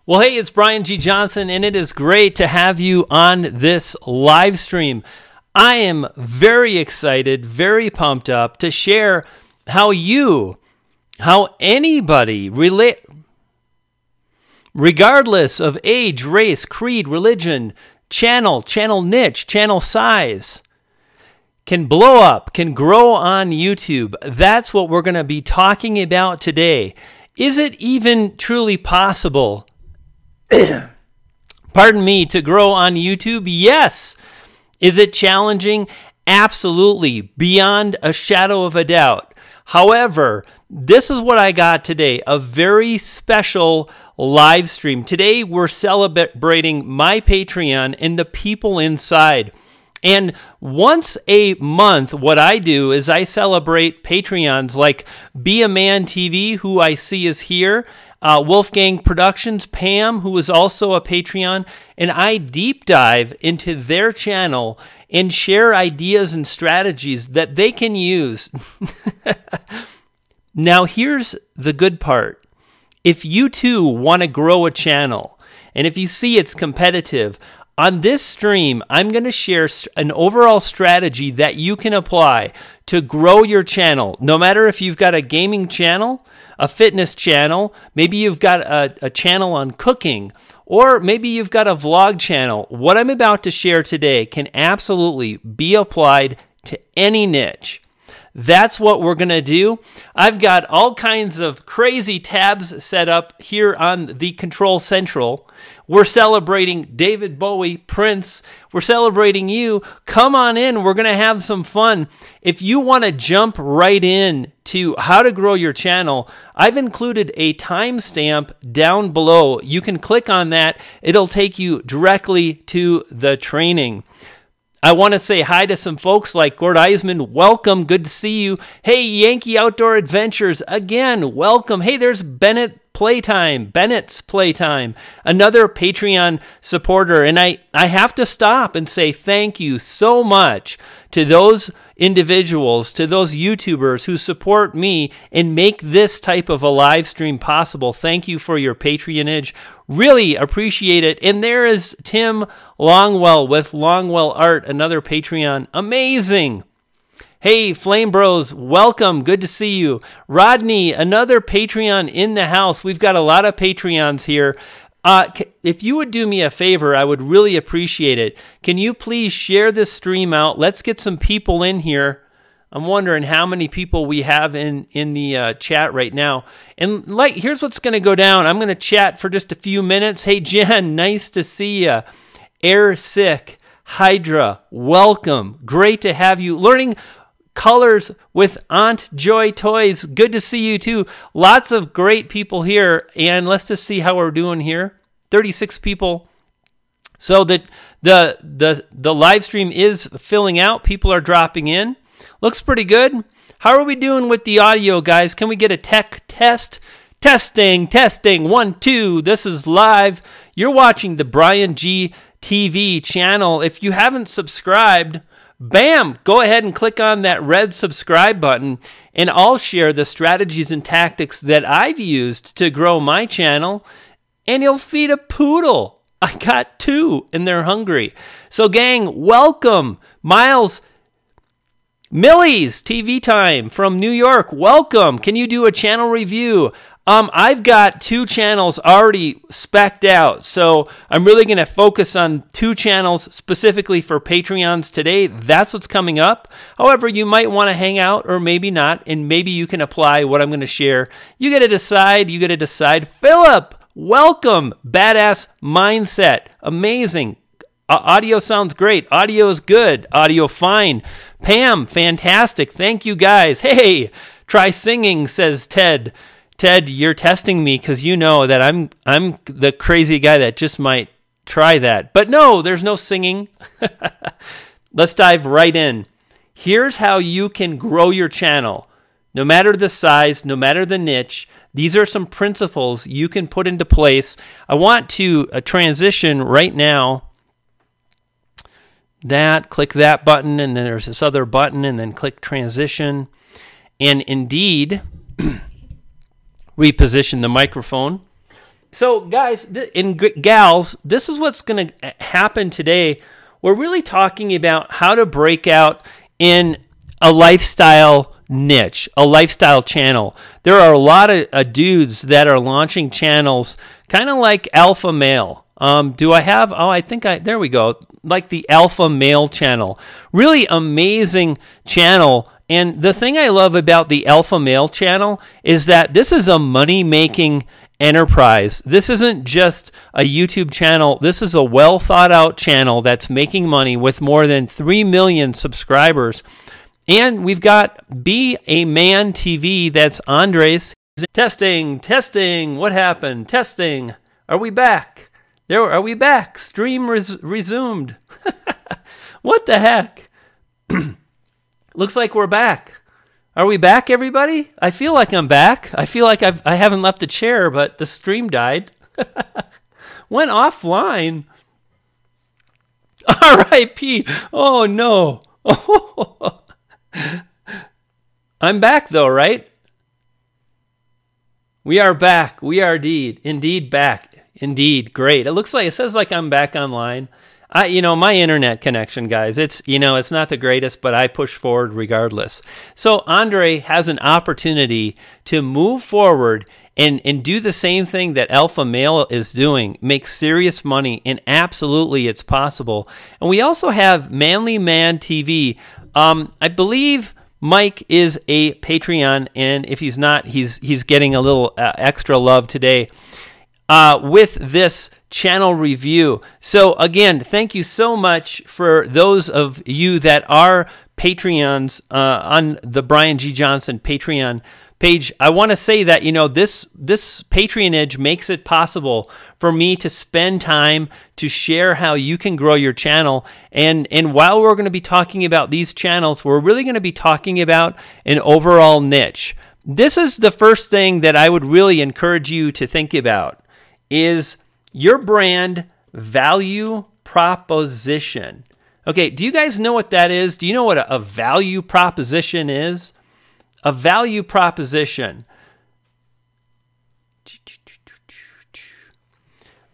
Well, hey, it's Brian G. Johnson, and it is great to have you on this live stream. I am very excited, very pumped up to share how anybody, regardless of age, race, creed, religion, channel niche, channel size, can blow up, can grow on YouTube. That's what we're going to be talking about today. Is it even truly possible, pardon me, to grow on YouTube? Yes. Is it challenging? Absolutely, beyond a shadow of a doubt. However, this is what I got today, a very special live stream. Today, we're celebrating my Patreon and the people inside. And once a month, what I do is I celebrate Patreons like Be a Man TV, who I see is here, Wolfgang Productions, Pam, who is also a Patreon, and I deep dive into their channel and share ideas and strategies that they can use. Now, here's the good part. If you too want to grow a channel, and if you see it's competitive, on this stream, I'm going to share an overall strategy that you can apply to grow your channel. No matter if you've got a gaming channel, a fitness channel, maybe you've got a channel on cooking, or maybe you've got a vlog channel. What I'm about to share today can absolutely be applied to any niche. That's what we're going to do. I've got all kinds of crazy tabs set up here on the Control Central. We're celebrating David Bowie, Prince. We're celebrating you. Come on in. We're going to have some fun. If you want to jump right in to how to grow your channel, I've included a timestamp down below. You can click on that. It'll take you directly to the training. I want to say hi to some folks like Gord Eisman. Welcome. Good to see you. Hey, Yankee Outdoor Adventures. Again, welcome. Hey, there's Bennett's Playtime, another Patreon supporter. And I have to stop and say thank you so much to those individuals, to those YouTubers who support me and make this type of a live stream possible. Thank you for your patronage. Really appreciate it. And there is Tim Longwell with Longwell Art, another Patreon. Amazing. Hey, Flame Bros, welcome. Good to see you. Rodney, another Patreon in the house. We've got a lot of Patreons here. If you would do me a favor, I would really appreciate it. Can you please share this stream out? Let's get some people in here. I'm wondering how many people we have in the chat right now. And here's what's going to go down. I'm going to chat for just a few minutes. Hey, Jen, nice to see you. Air Sick, Hydra, welcome. Great to have you. Learning colors with Aunt Joy Toys. Good to see you too. Lots of great people here. And let's just see how we're doing here. 36 people. So that the live stream is filling out. People are dropping in. Looks pretty good. How are we doing with the audio, guys? Can we get a tech test? Testing. 1, 2. This is live. You're watching the Brian G TV channel. If you haven't subscribed, bam, go ahead and click on that red subscribe button, and I'll share the strategies and tactics that I've used to grow my channel, and you'll feed a poodle. I got 2, and they're hungry. So, gang, welcome. Miles Millie's TV Time from New York, welcome. Can you do a channel review? I've got 2 channels already spec'd out, so I'm really going to focus on 2 channels specifically for Patreons today. That's what's coming up. However, you might want to hang out or maybe not, and maybe you can apply what I'm going to share. You get to decide. Philip, welcome. Badass Mindset. Amazing. Audio sounds great. Audio is good. Audio fine. Pam, fantastic. Thank you, guys. Hey, try singing, says Ted. Ted, you're testing me because you know that I'm the crazy guy that just might try that. But no, there's no singing. Let's dive right in. Here's how you can grow your channel. No matter the size, no matter the niche, these are some principles you can put into place. I want to transition right now. Click that button, and then there's this other button, and then click transition. And indeed, reposition the microphone. So guys and gals, this is what's going to happen today. We're really talking about how to break out in a lifestyle niche, a lifestyle channel. There are a lot of dudes that are launching channels kind of like Alpha Male. Do I have, there we go. Like the Alpha Male channel. Really amazing channel. And the thing I love about the Alpha Male channel is that this is a money-making enterprise. This isn't just a YouTube channel. This is a well thought out channel that's making money with more than 3 million subscribers. And we've got Be a Man TV. That's Andres. Testing. What happened? Testing. Are we back? Are we back? Stream resumed. What the heck? Looks like we're back. Are we back, everybody? I feel like I'm back. I feel like I haven't left the chair, but the stream died. Went offline. R.I.P. Oh, no. I'm back, though, right? We are back. We are indeed back. Indeed. Great. It says like I'm back online. My internet connection, guys, it's not the greatest, but I push forward regardless. So Andre has an opportunity to move forward and do the same thing that Alpha Male is doing, make serious money, and absolutely it's possible. And we also have Manly Man TV. I believe Mike is a Patreon, and if he's not, he's getting a little extra love today with this channel review. So again, thank you so much for those of you that are Patreons on the Brian G. Johnson Patreon page. I want to say that, this patronage makes it possible for me to spend time to share how you can grow your channel. And while we're going to be talking about these channels, we're really going to be talking about an overall niche. This is the first thing that I would really encourage you to think about is your brand value proposition. Okay, do you guys know what that is? Do you know what a value proposition is? A value proposition.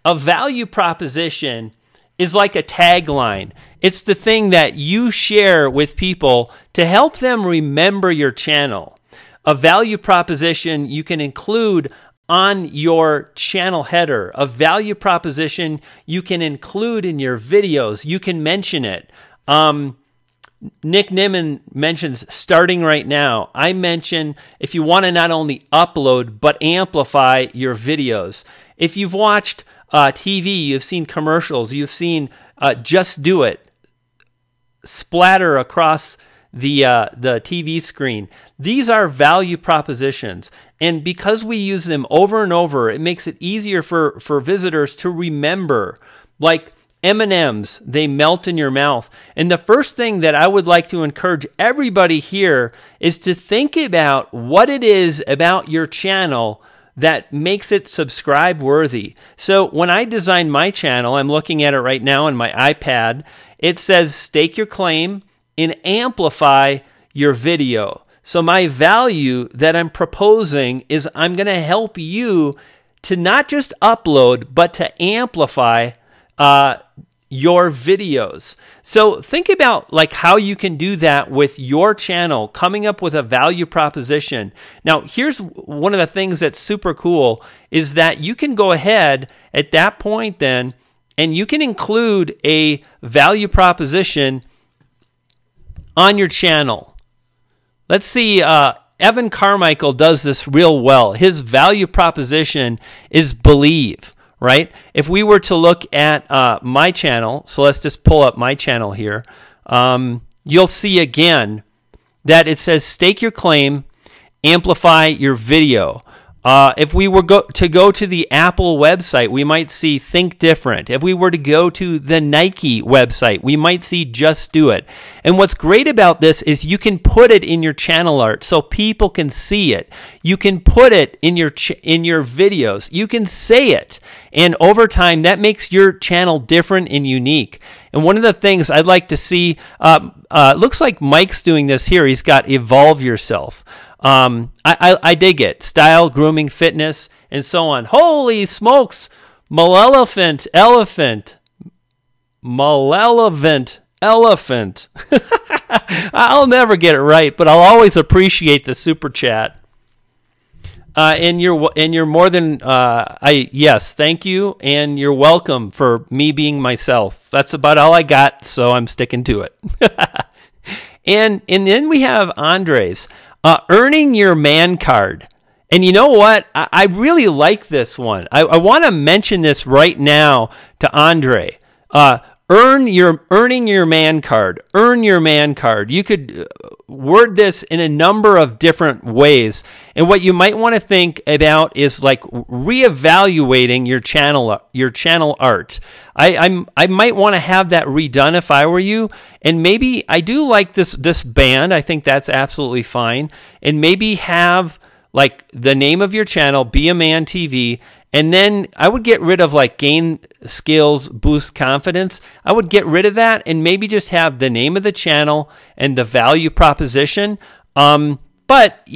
A value proposition is like a tagline. It's the thing that you share with people to help them remember your channel. A value proposition you can include on your channel header. A value proposition you can include in your videos. You can mention it. Nick Nimmin mentions starting right now. I mention if you want to not only upload but amplify your videos. If you've watched TV, you've seen commercials, you've seen Just Do It splatter across the TV screen. These are value propositions. And because we use them over and over, it makes it easier for visitors to remember. Like M&Ms, they melt in your mouth. And the first thing that I would like to encourage everybody here is to think about what it is about your channel that makes it subscribe worthy. So when I designed my channel, I'm looking at it right now on my iPad, it says stake your claim and amplify your video. So my value that I'm proposing is I'm going to help you to not just upload, but to amplify your videos. So think about like how you can do that with your channel, coming up with a value proposition. Now, here's one of the things that's super cool is that you can go ahead at that point then, and you can include a value proposition on your channel. Let's see, Evan Carmichael does this real well. His value proposition is believe, right? If we were to look at my channel, so let's just pull up my channel here, you'll see again that it says stake your claim, amplify your video. If we were to go to the Apple website, we might see Think Different. If we were to go to the Nike website, we might see Just Do It. And what's great about this is you can put it in your channel art so people can see it. You can put it in your videos. You can say it. And over time, that makes your channel different and unique. And one of the things I'd like to see, looks like Mike's doing this here. He's got Evolve Yourself. I dig it. Style, grooming, fitness, and so on. Holy smokes! Malevolent elephant. I'll never get it right, but I'll always appreciate the super chat. And you're more than yes, thank you, and you're welcome for me being myself. That's about all I got, so I'm sticking to it. and then we have Andres, earning your man card. And you know what? I really like this one. I want to mention this right now to Andre. Earning your man card. Earn your man card. You could word this in a number of different ways. And what you might want to think about is like reevaluating your channel art. I might want to have that redone if I were you. And maybe I do like this band. I think that's absolutely fine. And maybe have like the name of your channel, Be a Man TV. And then I would get rid of like gain skills, boost confidence. I would get rid of that and maybe just have the name of the channel and the value proposition. But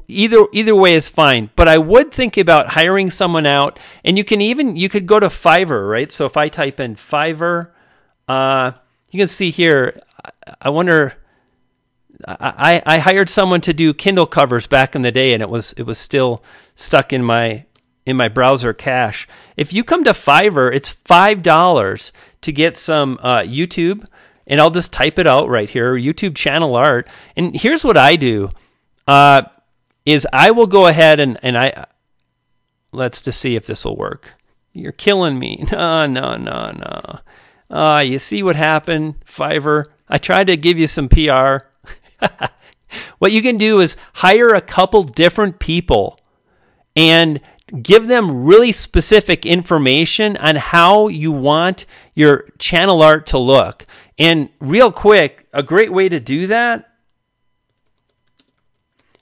either way is fine. But I would think about hiring someone out. And you could go to Fiverr, right? So if I type in Fiverr, you can see here, I wonder, I hired someone to do Kindle covers back in the day, and it was still stuck in my browser cache. If you come to Fiverr, it's $5 to get some YouTube, and I'll just type it out right here, YouTube channel art. And here's what I do, is I will go ahead and let's just see if this will work. You're killing me. No. You see what happened, Fiverr? I tried to give you some PR. What you can do is hire a couple different people and give them really specific information on how you want your channel art to look. And real quick, a great way to do that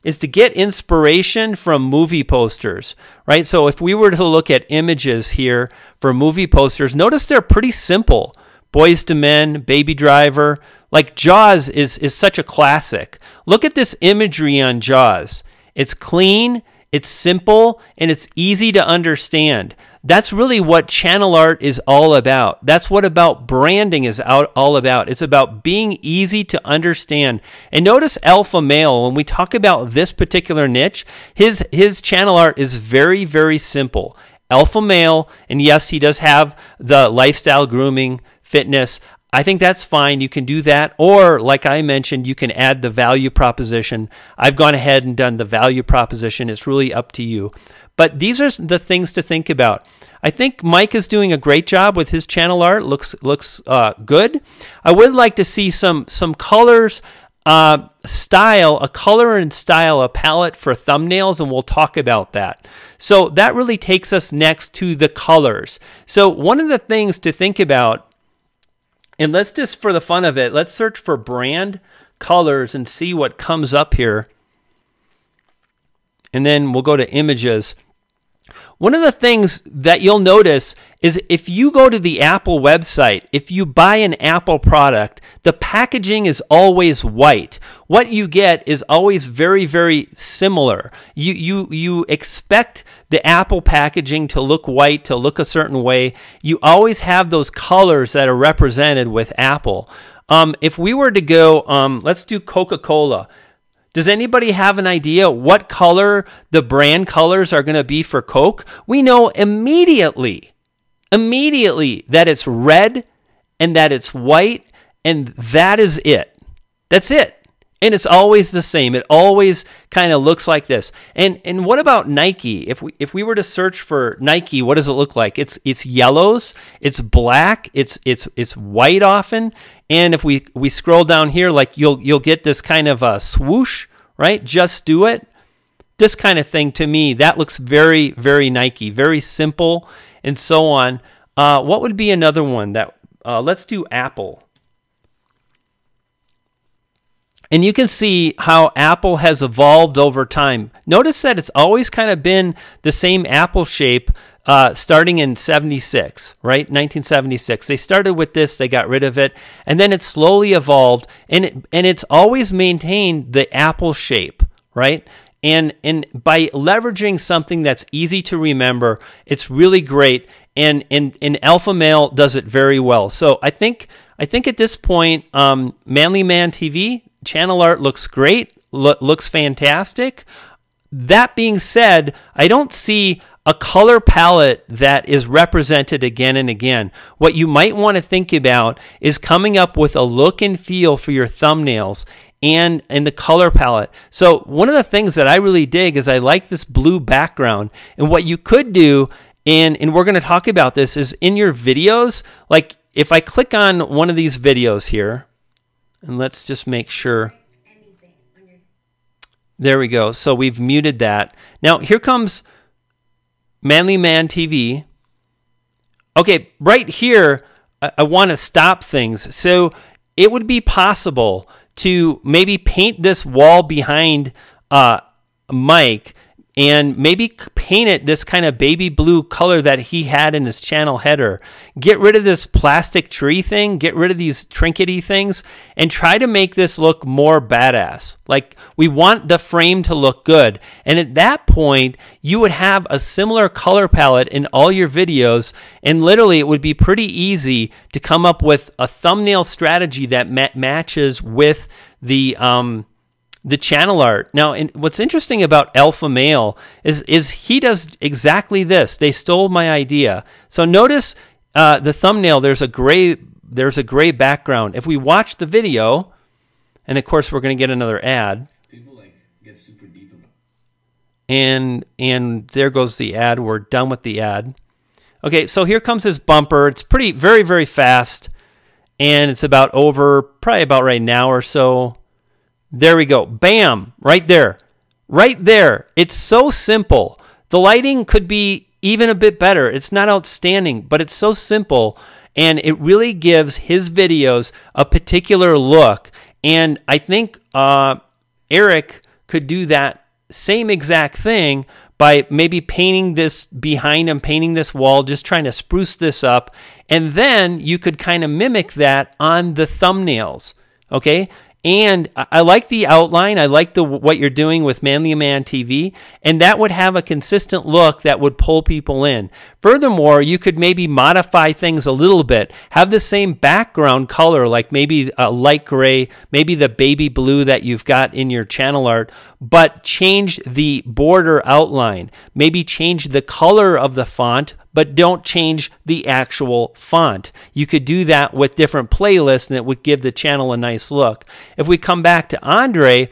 is to get inspiration from movie posters, right? So if we were to look at images here for movie posters, notice they're pretty simple. Boys to Men, Baby Driver, like Jaws is such a classic. Look at this imagery on Jaws. It's clean, it's simple, and it's easy to understand. That's really what channel art is all about. That's what about branding is all about. It's about being easy to understand. And notice Alpha Male, when we talk about this particular niche, his channel art is very, very simple. Alpha Male, and yes, he does have the lifestyle, grooming, fitness. I think that's fine. You can do that. Or like I mentioned, you can add the value proposition. I've gone ahead and done the value proposition. It's really up to you. But these are the things to think about. I think Mike is doing a great job with his channel art. Looks good. I would like to see some colors, style, a color and style, a palette for thumbnails, and we'll talk about that. So that really takes us next to the colors. So one of the things to think about, and let's just, for the fun of it, let's search for brand colors and see what comes up here. And then we'll go to images. One of the things that you'll notice is if you go to the Apple website, if you buy an Apple product, the packaging is always white. What you get is always very, very similar. You expect the Apple packaging to look white, to look a certain way. You always have those colors that are represented with Apple. If we were to go, let's do Coca-Cola. Does anybody have an idea what color the brand colors are going to be for Coke? We know immediately that it's red and that it's white, and that is it. That's it. And it's always the same. It always kind of looks like this. And what about Nike? If we were to search for Nike, what does it look like? It's yellows, it's black, it's white often. And if we scroll down here, like you'll get this kind of a swoosh, right? Just do it. This kind of thing, to me, that looks very, very Nike, very simple, and so on. What would be another one that? Let's do Apple. And you can see how Apple has evolved over time. Notice that it's always kind of been the same Apple shape starting in 76, right? 1976. They started with this, they got rid of it, and then it slowly evolved, and it's always maintained the Apple shape, right? And by leveraging something that's easy to remember, it's really great. And Alpha Male does it very well. So I think at this point, Manly Man TV channel art looks great, looks fantastic. That being said, I don't see a color palette that is represented again and again. What you might want to think about is coming up with a look and feel for your thumbnails and the color palette. So one of the things that I really dig is I like this blue background. And what you could do, and we're going to talk about this, is in your videos, like if I click on one of these videos here, and let's just make sure. There we go. So we've muted that. Now here comes Manly Man TV. Okay, right here, I want to stop things. So it would be possible to maybe paint this wall behind Mike and maybe paint it this kind of baby blue color that he had in his channel header. Get rid of this plastic tree thing, get rid of these trinkety things, and try to make this look more badass. Like, we want the frame to look good. And at that point, you would have a similar color palette in all your videos, and literally it would be pretty easy to come up with a thumbnail strategy that matches with the channel art. Now, what's interesting about Alpha Male is he does exactly this. They stole my idea. So notice the thumbnail. There's a gray background. If we watch the video, and of course we're going to get another ad. People like get super deep about. And there goes the ad. We're done with the ad. Okay, so here comes his bumper. It's very, very fast, and it's probably about right now or so. There we go. Bam! Right there. Right there. It's so simple. The lighting could be even a bit better. It's not outstanding, but it's so simple, and it really gives his videos a particular look. And I think Eric could do that same exact thing by maybe painting this behind him, painting this wall, just trying to spruce this up. And then you could kind of mimic that on the thumbnails. Okay? And I like the outline. I like what you're doing with Manly Man TV, and that would have a consistent look that would pull people in. Furthermore, you could maybe modify things a little bit. Have the same background color, like maybe a light gray, maybe the baby blue that you've got in your channel art, but change the border outline. Maybe change the color of the font, but don't change the actual font. You could do that with different playlists, and it would give the channel a nice look. If we come back to Andre,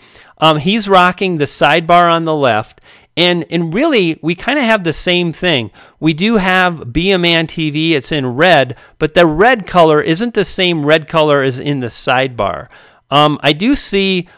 he's rocking the sidebar on the left, and really, we kind of have the same thing. We do have Be a Man TV. It's in red, but the red color isn't the same red color as in the sidebar. I do see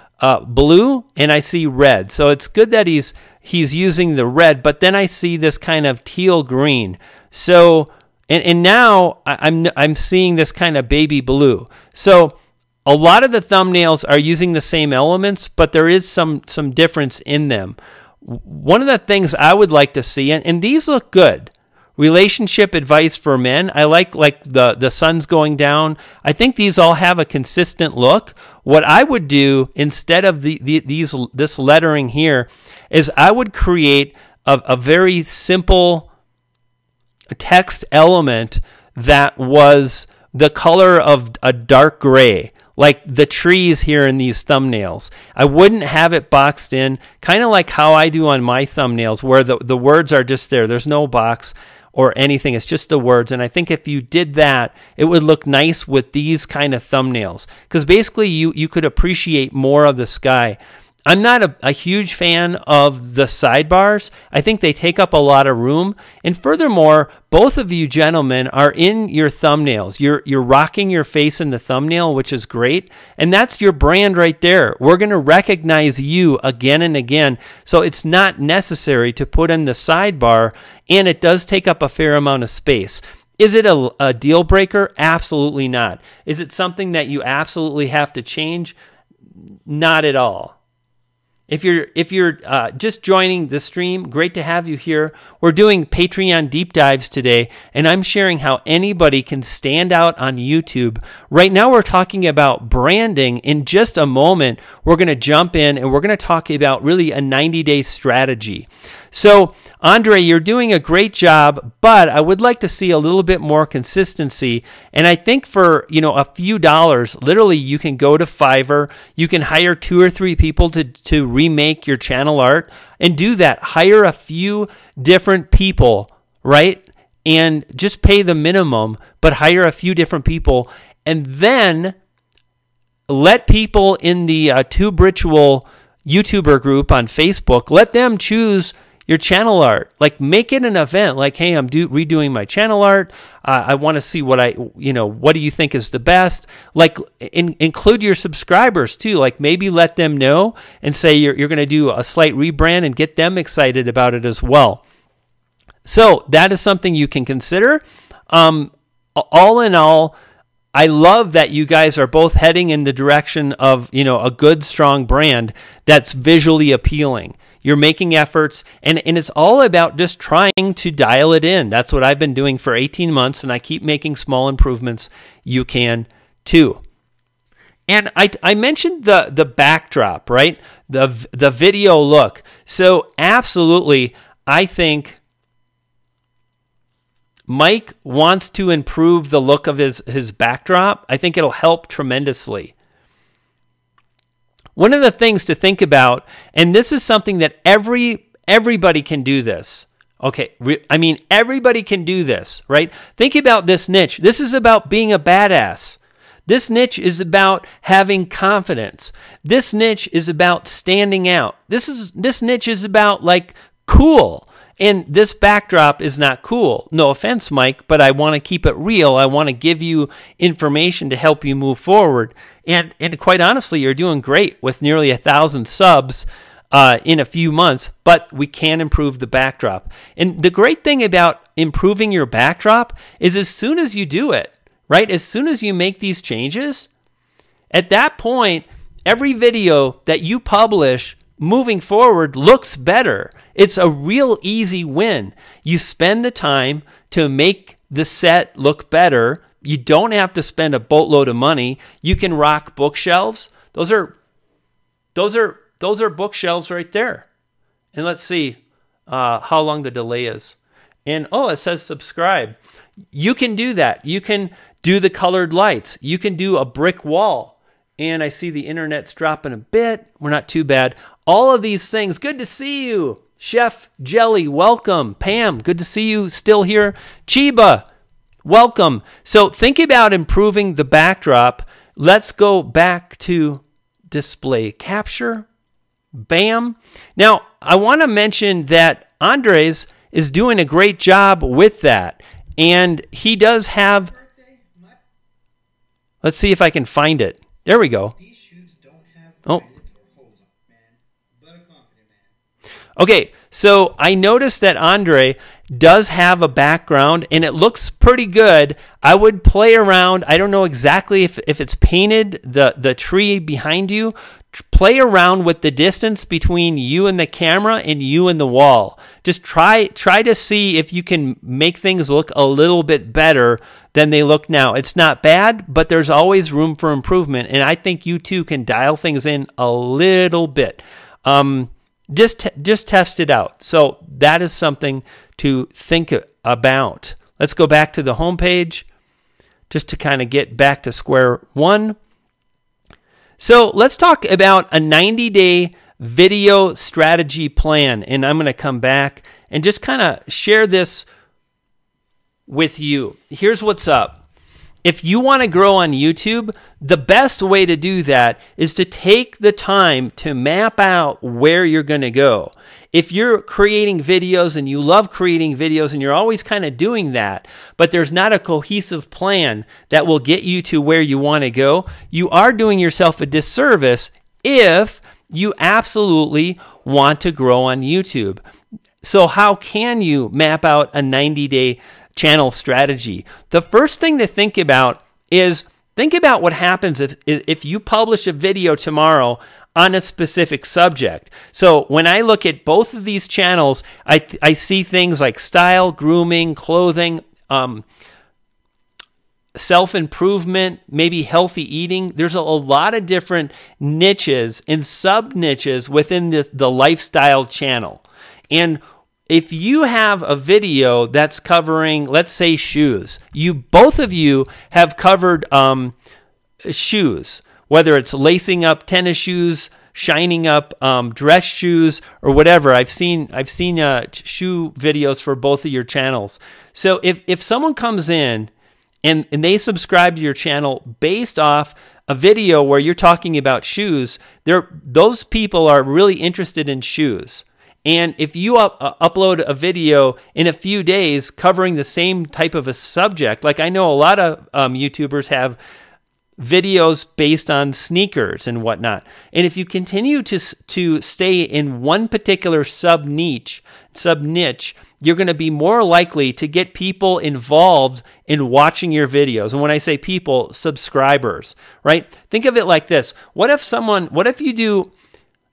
blue, and I see red. So it's good that he's using the red, but then I see this kind of teal green. So, and now I'm seeing this kind of baby blue. So a lot of the thumbnails are using the same elements, but there is some difference in them. One of the things I would like to see, and these look good, relationship advice for men. I like the sun's going down. I think these all have a consistent look. What I would do instead of this lettering here is I would create a very simple text element that was the color of a dark gray, like the trees here in these thumbnails. I wouldn't have it boxed in, kind of like how I do on my thumbnails, where the words are just there. There's no box or anything. It's just the words. And I think if you did that, it would look nice with these kind of thumbnails, because basically you could appreciate more of the sky. I'm not a huge fan of the sidebars. I think they take up a lot of room. And furthermore, both of you gentlemen are in your thumbnails. You're rocking your face in the thumbnail, which is great. And that's your brand right there. We're going to recognize you again and again. So it's not necessary to put in the sidebar, and it does take up a fair amount of space. Is it a deal breaker? Absolutely not. Is it something that you absolutely have to change? Not at all. If you're just joining the stream, great to have you here. We're doing Patreon deep dives today, and I'm sharing how anybody can stand out on YouTube. Right now, we're talking about branding. In just a moment, we're going to jump in and we're going to talk about really a 90-day strategy. So, Andre, you're doing a great job, but I would like to see a little bit more consistency. And I think for, a few dollars, literally you can go to Fiverr, you can hire 2 or 3 people to remake your channel art and do that. Hire a few different people, right? And just pay the minimum, but hire a few different people. And then let people in the Tube Ritual YouTuber group on Facebook, let them choose your channel art. Like, make it an event. Like, hey, I'm redoing my channel art. I want to see what what do you think is the best? Like, include your subscribers too. Like, maybe let them know and say you're going to do a slight rebrand and get them excited about it as well. So that is something you can consider. All in all, I love that you guys are both heading in the direction of, a good, strong brand that's visually appealing. You're making efforts, and it's all about just trying to dial it in. That's what I've been doing for 18 months, and I keep making small improvements. You can too. And I mentioned the backdrop, right? The video look. So absolutely, I think Mike wants to improve the look of his backdrop. I think it'll help tremendously. One of the things to think about, and this is something that everybody can do this. Okay, everybody can do this, right? Think about this niche. This is about being a badass. This niche is about having confidence. This niche is about standing out. This niche is about cool. And this backdrop is not cool. No offense, Mike, but I want to keep it real. I want to give you information to help you move forward. And quite honestly, you're doing great with nearly 1,000 subs in a few months, but we can improve the backdrop. And the great thing about improving your backdrop is as soon as you do it, right? As soon as you make these changes, at that point, every video that you publish moving forward looks better. It's a real easy win. You spend the time to make the set look better. You don't have to spend a boatload of money. You can rock bookshelves. Those are bookshelves right there. And let's see how long the delay is. And it says subscribe. You can do that. You can do the colored lights. You can do a brick wall. And I see the internet's dropping a bit. We're not too bad. All of these things. Good to see you. Chef Jelly, welcome. Pam, good to see you still here. Chiba, welcome. So think about improving the backdrop. Let's go back to display capture. Bam. Now, I want to mention that Andres is doing a great job with that. And he does have... Let's see if I can find it. There we go. These shoes don't have Oh. hose, man. But a confident man. Okay, so I noticed that Andre does have a background, and it looks pretty good. I would play around. I don't know exactly if it's painted, the tree behind you. Play around with the distance between you and the camera and you and the wall. Just try to see if you can make things look a little bit better than they look now. It's not bad, but there's always room for improvement, and I think you too can dial things in a little bit. Just test it out. So that is something to think about. Let's go back to the home page just to kind of get back to square one. So let's talk about a 90-day video strategy plan. And I'm going to come back and just kind of share this with you. Here's what's up. If you want to grow on YouTube, the best way to do that is to take the time to map out where you're going to go. If you're creating videos and you love creating videos and you're always kind of doing that, but there's not a cohesive plan that will get you to where you want to go, you are doing yourself a disservice if you absolutely want to grow on YouTube. So how can you map out a 90-day channel strategy? The first thing to think about is think about what happens if you publish a video tomorrow on a specific subject. So when I look at both of these channels, I see things like style, grooming, clothing, self-improvement, maybe healthy eating. There's a lot of different niches and sub-niches within the lifestyle channel. And if you have a video that's covering, let's say, shoes, both of you have covered shoes, whether it's lacing up tennis shoes, shining up dress shoes, or whatever. I've seen shoe videos for both of your channels. So if someone comes in and they subscribe to your channel based off a video where you're talking about shoes, those people are really interested in shoes. And if you upload a video in a few days covering the same type of a subject, like I know a lot of YouTubers have videos based on sneakers and whatnot. And if you continue to stay in one particular sub niche, you're going to be more likely to get people involved in watching your videos. And when I say people, subscribers, right? Think of it like this. What if you do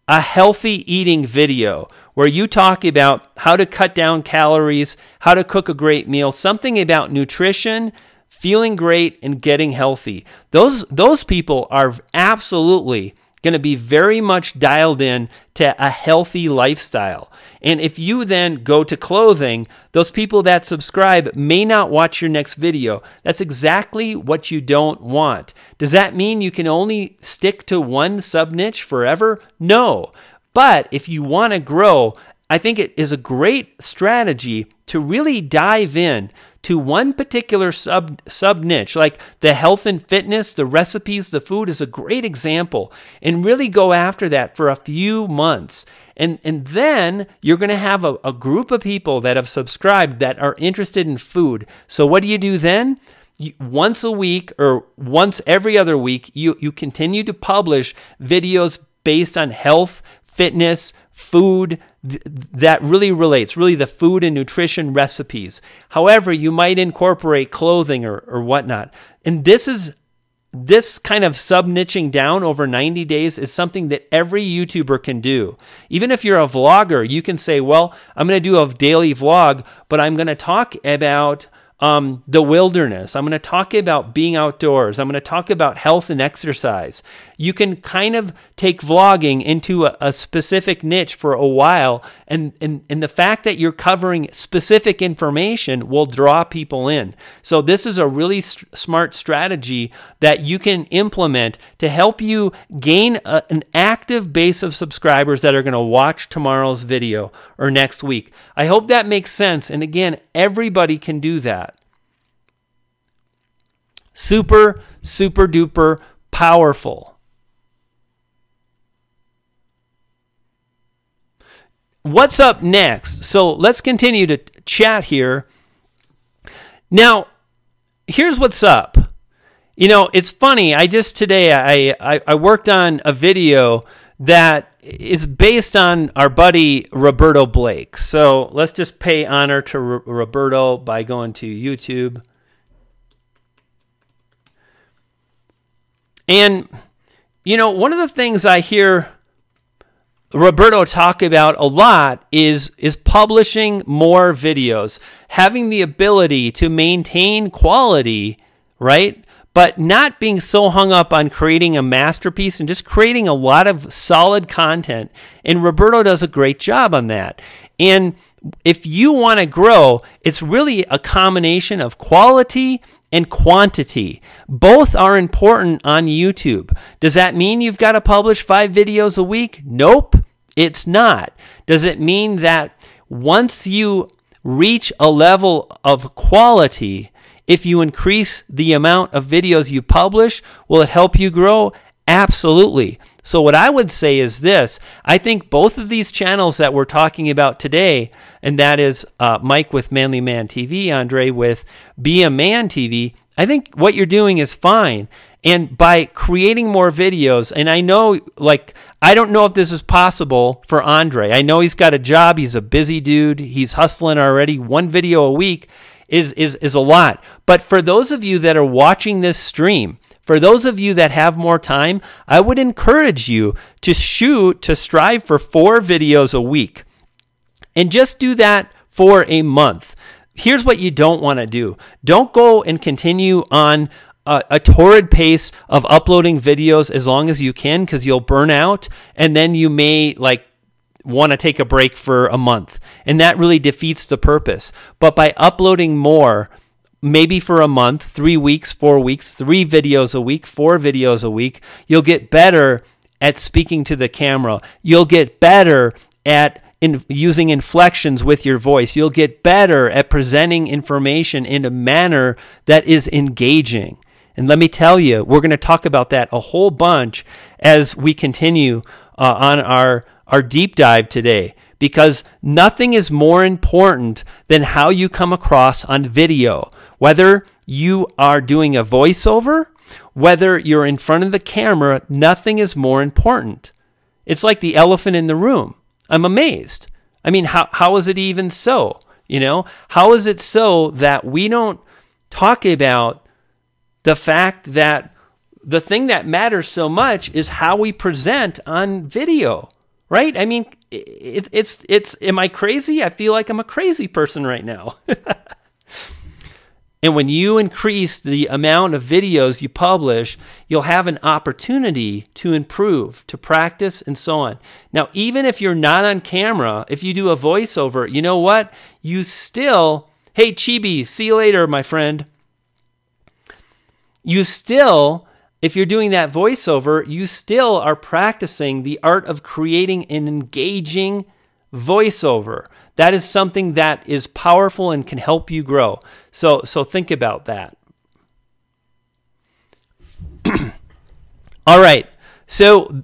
a healthy eating video where you talk about how to cut down calories, how to cook a great meal, something about nutrition, feeling great, and getting healthy? Those people are absolutely going to be very much dialed in to a healthy lifestyle. And if you then go to clothing, those people that subscribe may not watch your next video. That's exactly what you don't want. Does that mean you can only stick to one sub niche forever? No. But if you want to grow, I think it is a great strategy to really dive in to one particular sub niche, like the health and fitness, the recipes, the food is a great example, and really go after that for a few months. And then you're going to have a group of people that have subscribed that are interested in food. So what do you do then? Once a week or once every other week, you continue to publish videos based on health, fitness, food, that really relates, really the food and nutrition recipes. However, you might incorporate clothing or whatnot. And this kind of sub-niching down over 90 days is something that every YouTuber can do. Even if you're a vlogger, you can say, well, I'm going to do a daily vlog, but I'm going to talk about the wilderness. I'm going to talk about being outdoors. I'm going to talk about health and exercise. You can kind of take vlogging into a specific niche for a while, and the fact that you're covering specific information will draw people in. So this is a really smart strategy that you can implement to help you gain an active base of subscribers that are going to watch tomorrow's video or next week. I hope that makes sense. And again, everybody can do that. Super, super duper powerful. What's up next? So let's continue to chat here. Now, here's what's up. You know, it's funny. Today I worked on a video that is based on our buddy Roberto Blake. So let's just pay honor to Roberto by going to YouTube. And, you know, one of the things I hear Roberto talk about a lot is publishing more videos, having the ability to maintain quality, right? But not being so hung up on creating a masterpiece and just creating a lot of solid content. And Roberto does a great job on that. And if you want to grow, it's really a combination of quality and quantity. Both are important on YouTube. Does that mean you've got to publish 5 videos a week? Nope, it's not. Does it mean that once you reach a level of quality, if you increase the amount of videos you publish, will it help you grow? Absolutely. So what I would say is this. I think both of these channels that we're talking about today, and that is Mike with Manly Man TV, Andre with Be a Man TV, I think what you're doing is fine. And by creating more videos, and I know, I don't know if this is possible for Andre. I know he's got a job. He's a busy dude. He's hustling already. 1 video a week is a lot. But for those of you that are watching this stream, For those of you that have more time, I would encourage you to strive for 4 videos a week. And just do that for a month. Here's what you don't want to do. Don't go and continue on a torrid pace of uploading videos as long as you can, because you'll burn out, and then you may want to take a break for a month, and that really defeats the purpose. But by uploading more, maybe for a month, 3 weeks, 4 weeks, 3 videos a week, 4 videos a week, you'll get better at speaking to the camera. You'll get better at using inflections with your voice. You'll get better at presenting information in a manner that is engaging. And let me tell you, we're going to talk about that a whole bunch as we continue on our deep dive today, because nothing is more important than how you come across on video. Whether you are doing a voiceover, whether you're in front of the camera, nothing is more important. It's like the elephant in the room. I'm amazed. I mean, how is it even so? How is it so that we don't talk about the fact that the thing that matters so much is how we present on video, right? I mean, am I crazy? I feel like I'm a crazy person right now. And when you increase the amount of videos you publish, you'll have an opportunity to improve, to practice, and so on. Now, even if you're not on camera, if you do a voiceover, you know what? You still, hey, Chibi, see you later, my friend. You still, if you're doing that voiceover, you still are practicing the art of creating an engaging voiceover. That is something that is powerful and can help you grow. So think about that. All right. So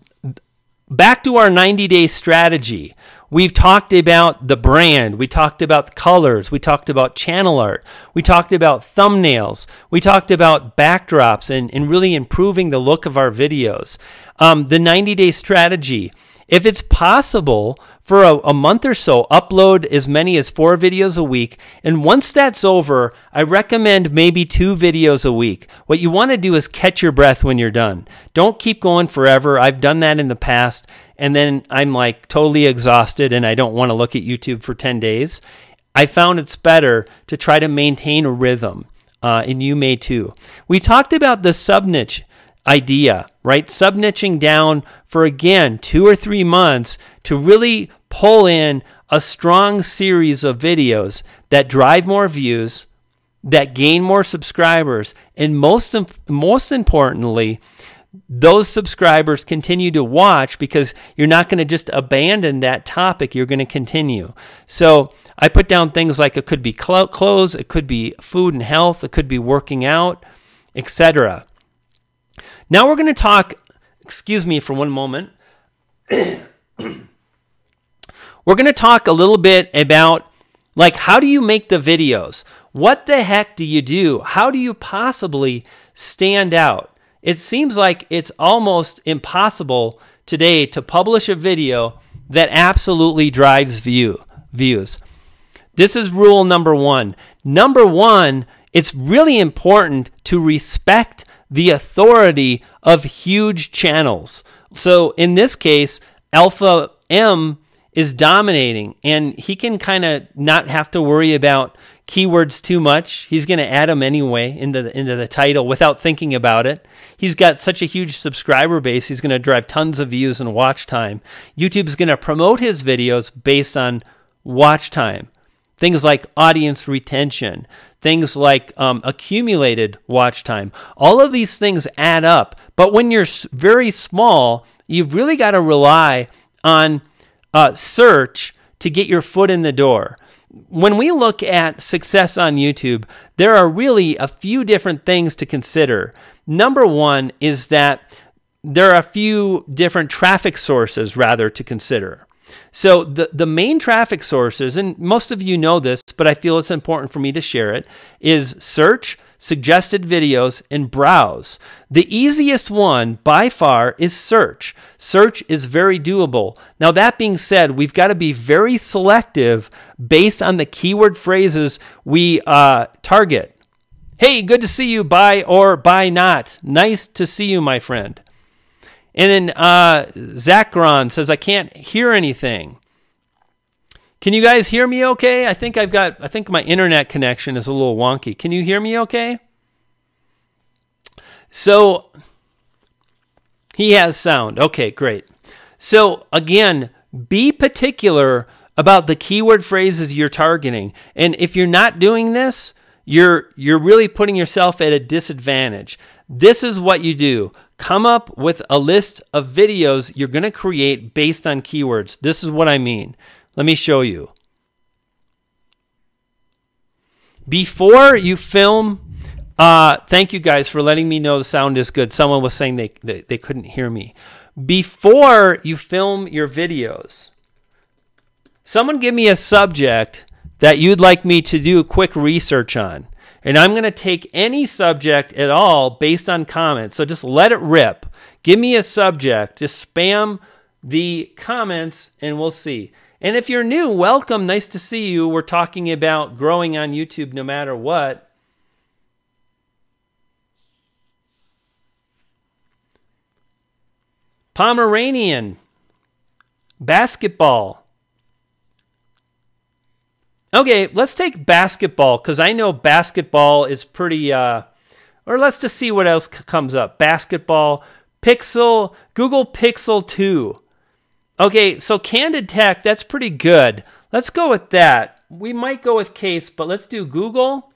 back to our 90-day strategy. We've talked about the brand. We talked about the colors. We talked about channel art. We talked about thumbnails. We talked about backdrops and really improving the look of our videos. The 90-day strategy. If it's possible, for a month or so, upload as many as 4 videos a week. And once that's over, I recommend maybe 2 videos a week. What you want to do is catch your breath when you're done. Don't keep going forever. I've done that in the past, and then I'm like totally exhausted and I don't want to look at YouTube for 10 days. I found it's better to try to maintain a rhythm, and you may too. We talked about the sub-niche idea, right? Sub-niching down for, again, 2 or 3 months to really pull in a strong series of videos that drive more views, that gain more subscribers, and most importantly, those subscribers continue to watch, because you're not going to just abandon that topic. You're going to continue. So I put down things like it could be clothes, it could be food and health, it could be working out, etc. Now we're going to talk, excuse me for one moment. We're going to talk a little bit about, how do you make the videos? What the heck do you do? How do you possibly stand out? It seems like it's almost impossible today to publish a video that absolutely drives views. This is rule number 1. Number 1, it's really important to respect the authority of huge channels. So in this case, Alpha M is dominating, and he can kind of not have to worry about keywords too much. He's going to add them anyway into the title without thinking about it. He's got such a huge subscriber base, he's going to drive tons of views and watch time. YouTube's going to promote his videos based on watch time. Things like audience retention, things like accumulated watch time. All of these things add up. But when you're very small, you've really got to rely on search to get your foot in the door. When we look at success on YouTube, there are really a few different things to consider. Number 1 is that there are a few different traffic sources rather to consider. So the main traffic sources, and most of you know this, but I feel it's important for me to share it, is search, suggested videos, and browse. The easiest one by far is search. Search is very doable. Now, that being said, we've got to be very selective based on the keyword phrases we target. Hey, good to see you. Bye or bye not. Nice to see you, my friend. And then Zachron says, I can't hear anything. Can you guys hear me okay? I think my internet connection is a little wonky. Can you hear me okay? So he has sound. Okay, great. So again, be particular about the keyword phrases you're targeting. And if you're not doing this, you're really putting yourself at a disadvantage. This is what you do. Come up with a list of videos you're going to create based on keywords. This is what I mean. Let me show you. Before you film, thank you guys for letting me know the sound is good. Someone was saying they couldn't hear me. Before you film your videos, someone give me a subject that you'd like me to do quick research on. And I'm going to take any subject at all based on comments. So just let it rip. Give me a subject. Just spam the comments and we'll see. And if you're new, welcome. Nice to see you. We're talking about growing on YouTube no matter what. Pomeranian. Basketball. Okay, let's take basketball because I know basketball is pretty, or let's just see what else comes up. Basketball, Pixel, Google Pixel 2. Okay, so Candid Tech, that's pretty good. Let's go with that. We might go with Case, but let's do Google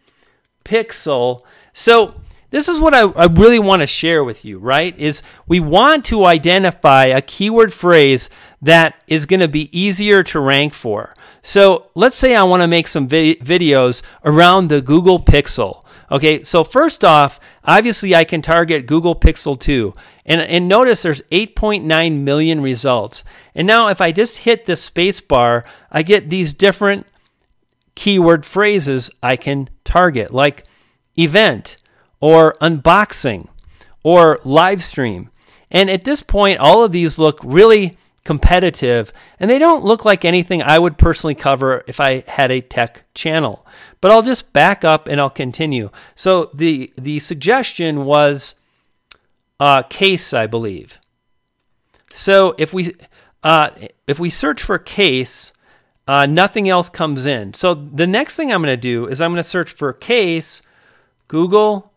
Pixel. So this is what I really want to share with you, right? Is we want to identify a keyword phrase that is going to be easier to rank for. So let's say I want to make some videos around the Google Pixel. Okay, so first off, obviously I can target Google Pixel 2. And notice there's 8.9 million results. And now if I just hit the space bar, I get these different keyword phrases I can target, like event, or unboxing, or live stream. And at this point, all of these look really competitive, and they don't look like anything I would personally cover if I had a tech channel. But I'll just back up and I'll continue. So the suggestion was case, I believe. So if we search for case, nothing else comes in. So the next thing I'm going to do is I'm going to search for case, Google,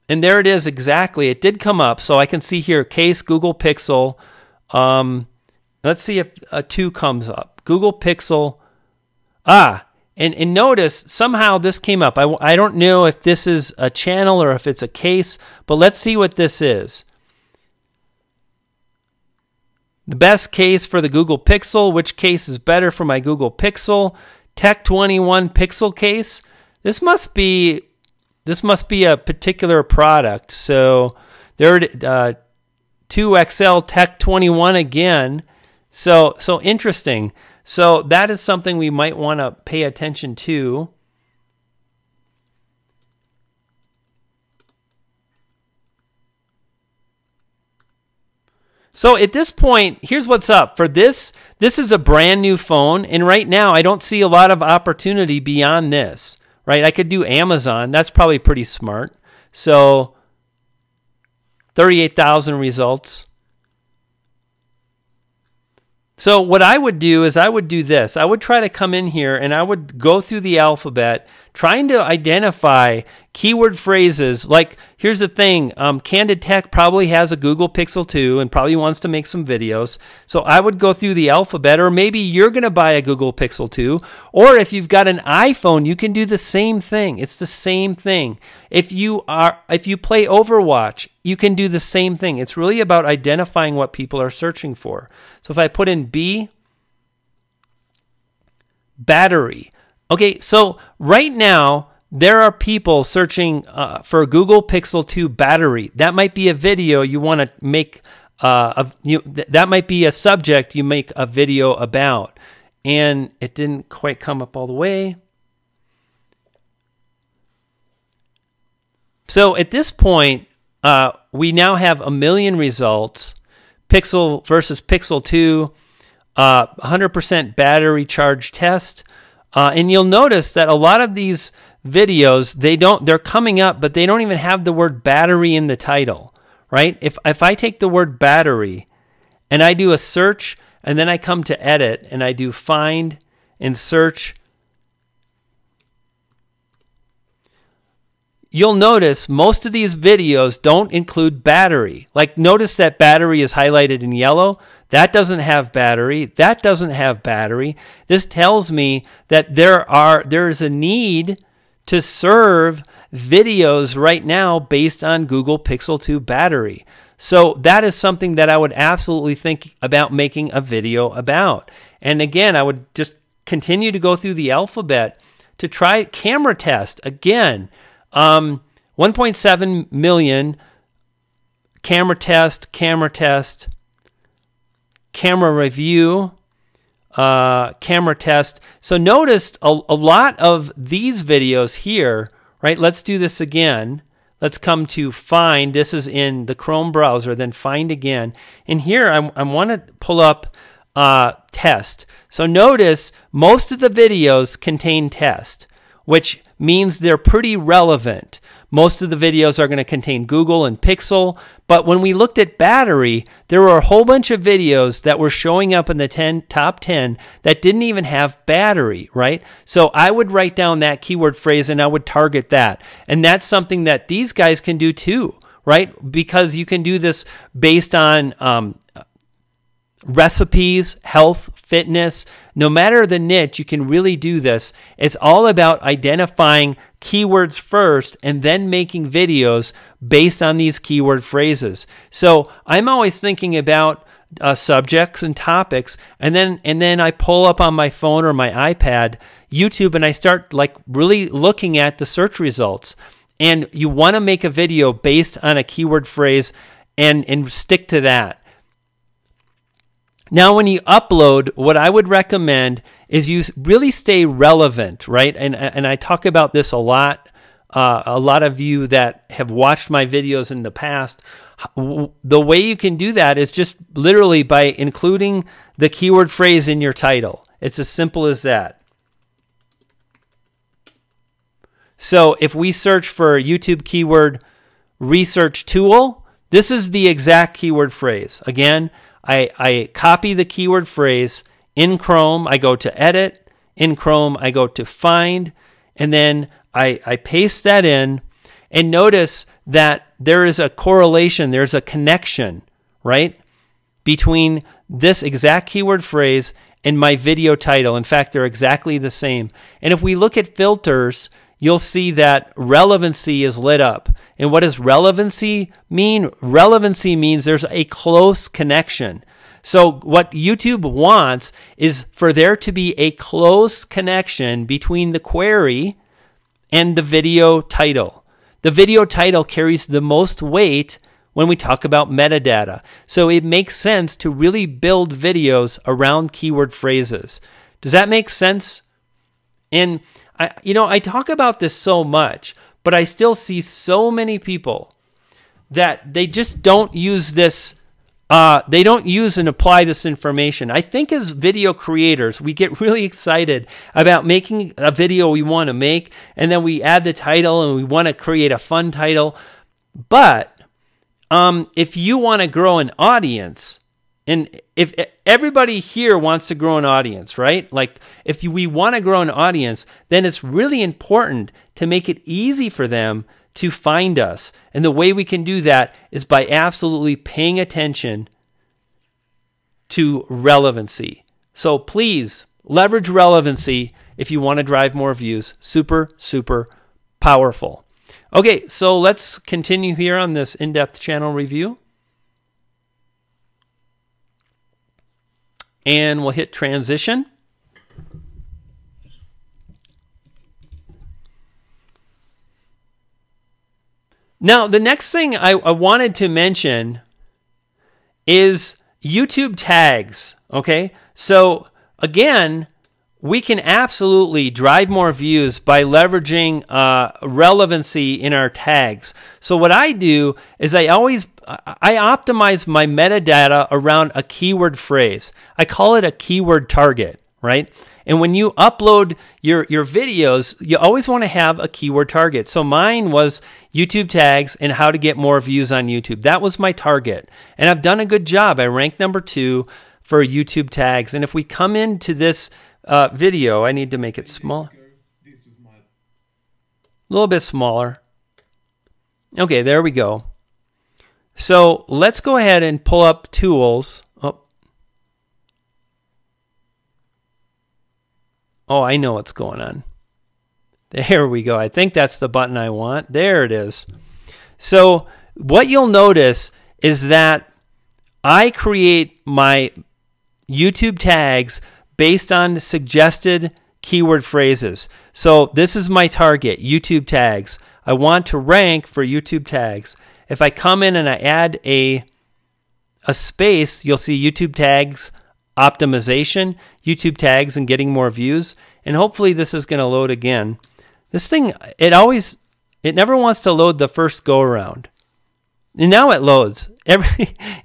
and there it is exactly. It did come up, so I can see here case Google Pixel. Let's see if a 2 comes up. Google Pixel. And notice somehow this came up. I don't know if this is a channel or if it's a case, but let's see what this is. The best case for the Google Pixel. Which case is better for my Google Pixel? Tech 21 Pixel case. This must be a particular product. So there 2XL Tech 21 again. So interesting. So that is something we might want to pay attention to. So at this point, here's what's up. For this is a brand new phone, and right now I don't see a lot of opportunity beyond this. Right? I could do Amazon. That's probably pretty smart. So 38,000 results. So what I would do is I would do this. I would try to come in here and I would go through the alphabet trying to identify keyword phrases. Like, here's the thing. Candid Tech probably has a Google Pixel 2 and probably wants to make some videos. So I would go through the alphabet, or maybe you're going to buy a Google Pixel 2. Or if you've got an iPhone, you can do the same thing. It's the same thing. If you play Overwatch, you can do the same thing. It's really about identifying what people are searching for. So if I put in B, battery. Okay, so right now, there are people searching for a Google Pixel 2 battery. That might be a video you want to make, that might be a subject you make a video about. And it didn't quite come up all the way. So at this point, we now have 1 million results. Pixel versus Pixel 2, 100% battery charge test. And you'll notice that a lot of these videos, they're coming up, but they don't even have the word battery in the title, right? If I take the word battery and I do a search and then I come to edit and I do find and search, you'll notice most of these videos don't include battery. Like, notice that battery is highlighted in yellow. That doesn't have battery. That doesn't have battery. This tells me that there is a need to serve videos right now based on Google Pixel 2 battery. So that is something that I would absolutely think about making a video about. And again, I would just continue to go through the alphabet to try camera test. Again, 1.7 million camera test, camera review, camera test. So notice a lot of these videos here, right? Let's do this again. Let's come to find. This is in the Chrome browser, then find again. And here I want to pull up test. So notice most of the videos contain test, which means they're pretty relevant. Most of the videos are going to contain Google and Pixel, but when we looked at battery, there were a whole bunch of videos that were showing up in the top 10 that didn't even have battery, right? So I would write down that keyword phrase and I would target that. And that's something that these guys can do too, right? Because you can do this based on recipes, health, fitness. No matter the niche, you can really do this. It's all about identifying keywords first and then making videos based on these keyword phrases. So I'm always thinking about subjects and topics, and then I pull up on my phone or my iPad YouTube and I start like really looking at the search results. And you want to make a video based on a keyword phrase and stick to that. Now, when you upload, what I would recommend is you really stay relevant, right? And I talk about this a lot. A lot of you that have watched my videos in the past, the way you can do that is just literally by including the keyword phrase in your title. It's as simple as that. So if we search for YouTube keyword research tool, this is the exact keyword phrase. Again, I copy the keyword phrase in Chrome. I go to edit. In Chrome, I go to find. And then I paste that in. And notice that there is a correlation. There's a connection, right, between this exact keyword phrase and my video title. In fact, they're exactly the same. And if we look at filters, you'll see that relevancy is lit up. And what does relevancy mean? Relevancy means there's a close connection. So what YouTube wants is for there to be a close connection between the query and the video title. The video title carries the most weight when we talk about metadata. So it makes sense to really build videos around keyword phrases. Does that make sense? And I talk about this so much, but I still see so many people that they just don't use this. They don't use and apply this information. I think as video creators, we get really excited about making a video we want to make, and then we add the title and we want to create a fun title. But if you want to grow an audience, and if everybody here wants to grow an audience, right? Like if we want to grow an audience, then it's really important to make it easy for them to find us. And the way we can do that is by absolutely paying attention to relevancy. So please leverage relevancy if you want to drive more views. Super, super powerful. Okay, so let's continue here on this in-depth channel review. And we'll hit transition. Now, the next thing I wanted to mention is YouTube tags, okay? So, again, we can absolutely drive more views by leveraging relevancy in our tags. So what I do is I optimize my metadata around a keyword phrase. I call it a keyword target, right? And when you upload your videos, you always want to have a keyword target. So mine was YouTube tags and how to get more views on YouTube. That was my target. And I've done a good job. I ranked number 2 for YouTube tags. And if we come into this video, I need to make it small. A little bit smaller. Okay, there we go. So let's go ahead and pull up tools. Oh, I know what's going on. There we go. I think that's the button I want. There it is. So what you'll notice is that I create my YouTube tags based on suggested keyword phrases. So this is my target, YouTube tags. I want to rank for YouTube tags. If I come in and I add a space, you'll see YouTube tags optimization, YouTube tags and getting more views. And hopefully this is going to load again. This thing, it never wants to load the first go around. And now it loads.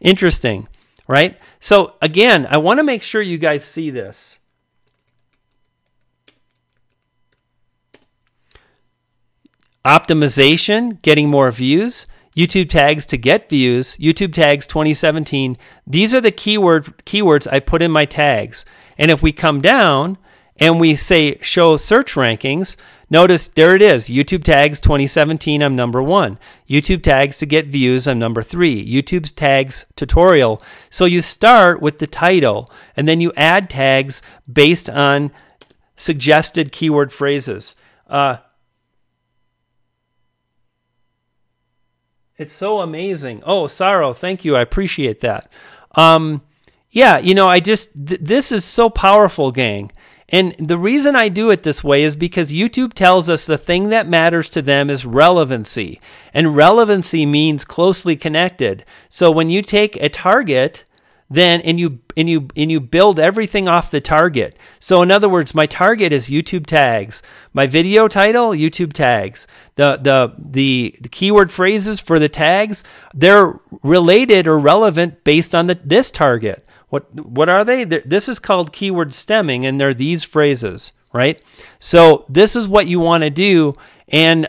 Interesting, right? So again, I want to make sure you guys see this. Optimization, getting more views. YouTube tags to get views, YouTube tags 2017. These are the keywords I put in my tags. And if we come down and we say show search rankings, notice there it is. YouTube tags 2017, I'm number 1. YouTube tags to get views, I'm number 3. YouTube tags tutorial. So you start with the title and then you add tags based on suggested keyword phrases. It's so amazing. Oh, Saro, thank you. I appreciate that. Yeah, you know, this is so powerful, gang. And the reason I do it this way is because YouTube tells us the thing that matters to them is relevancy. And relevancy means closely connected. So when you take a target, then and you build everything off the target. So in other words, my target is YouTube tags. My video title, YouTube tags. The keyword phrases for the tags, they're related or relevant based on this target. What are they? This is called keyword stemming, and they're these phrases, right? So this is what you want to do, and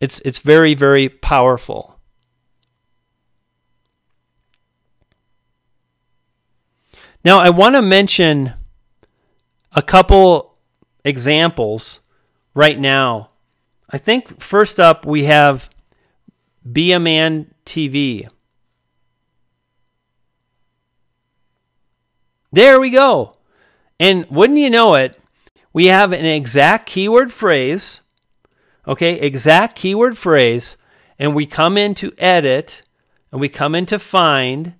it's very, very powerful. Now, I want to mention a couple examples right now. I think first up we have Be a Man TV. There we go. And wouldn't you know it, we have an exact keyword phrase. Okay, exact keyword phrase. And we come into edit and we come into find.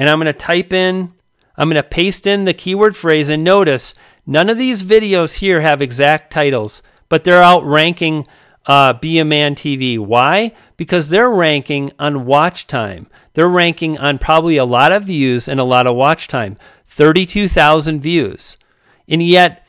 And I'm going to paste in the keyword phrase, and notice none of these videos here have exact titles, but they're outranking Be a Man TV. Why? Because they're ranking on watch time. They're ranking on probably a lot of views and a lot of watch time. 32,000 views. And yet,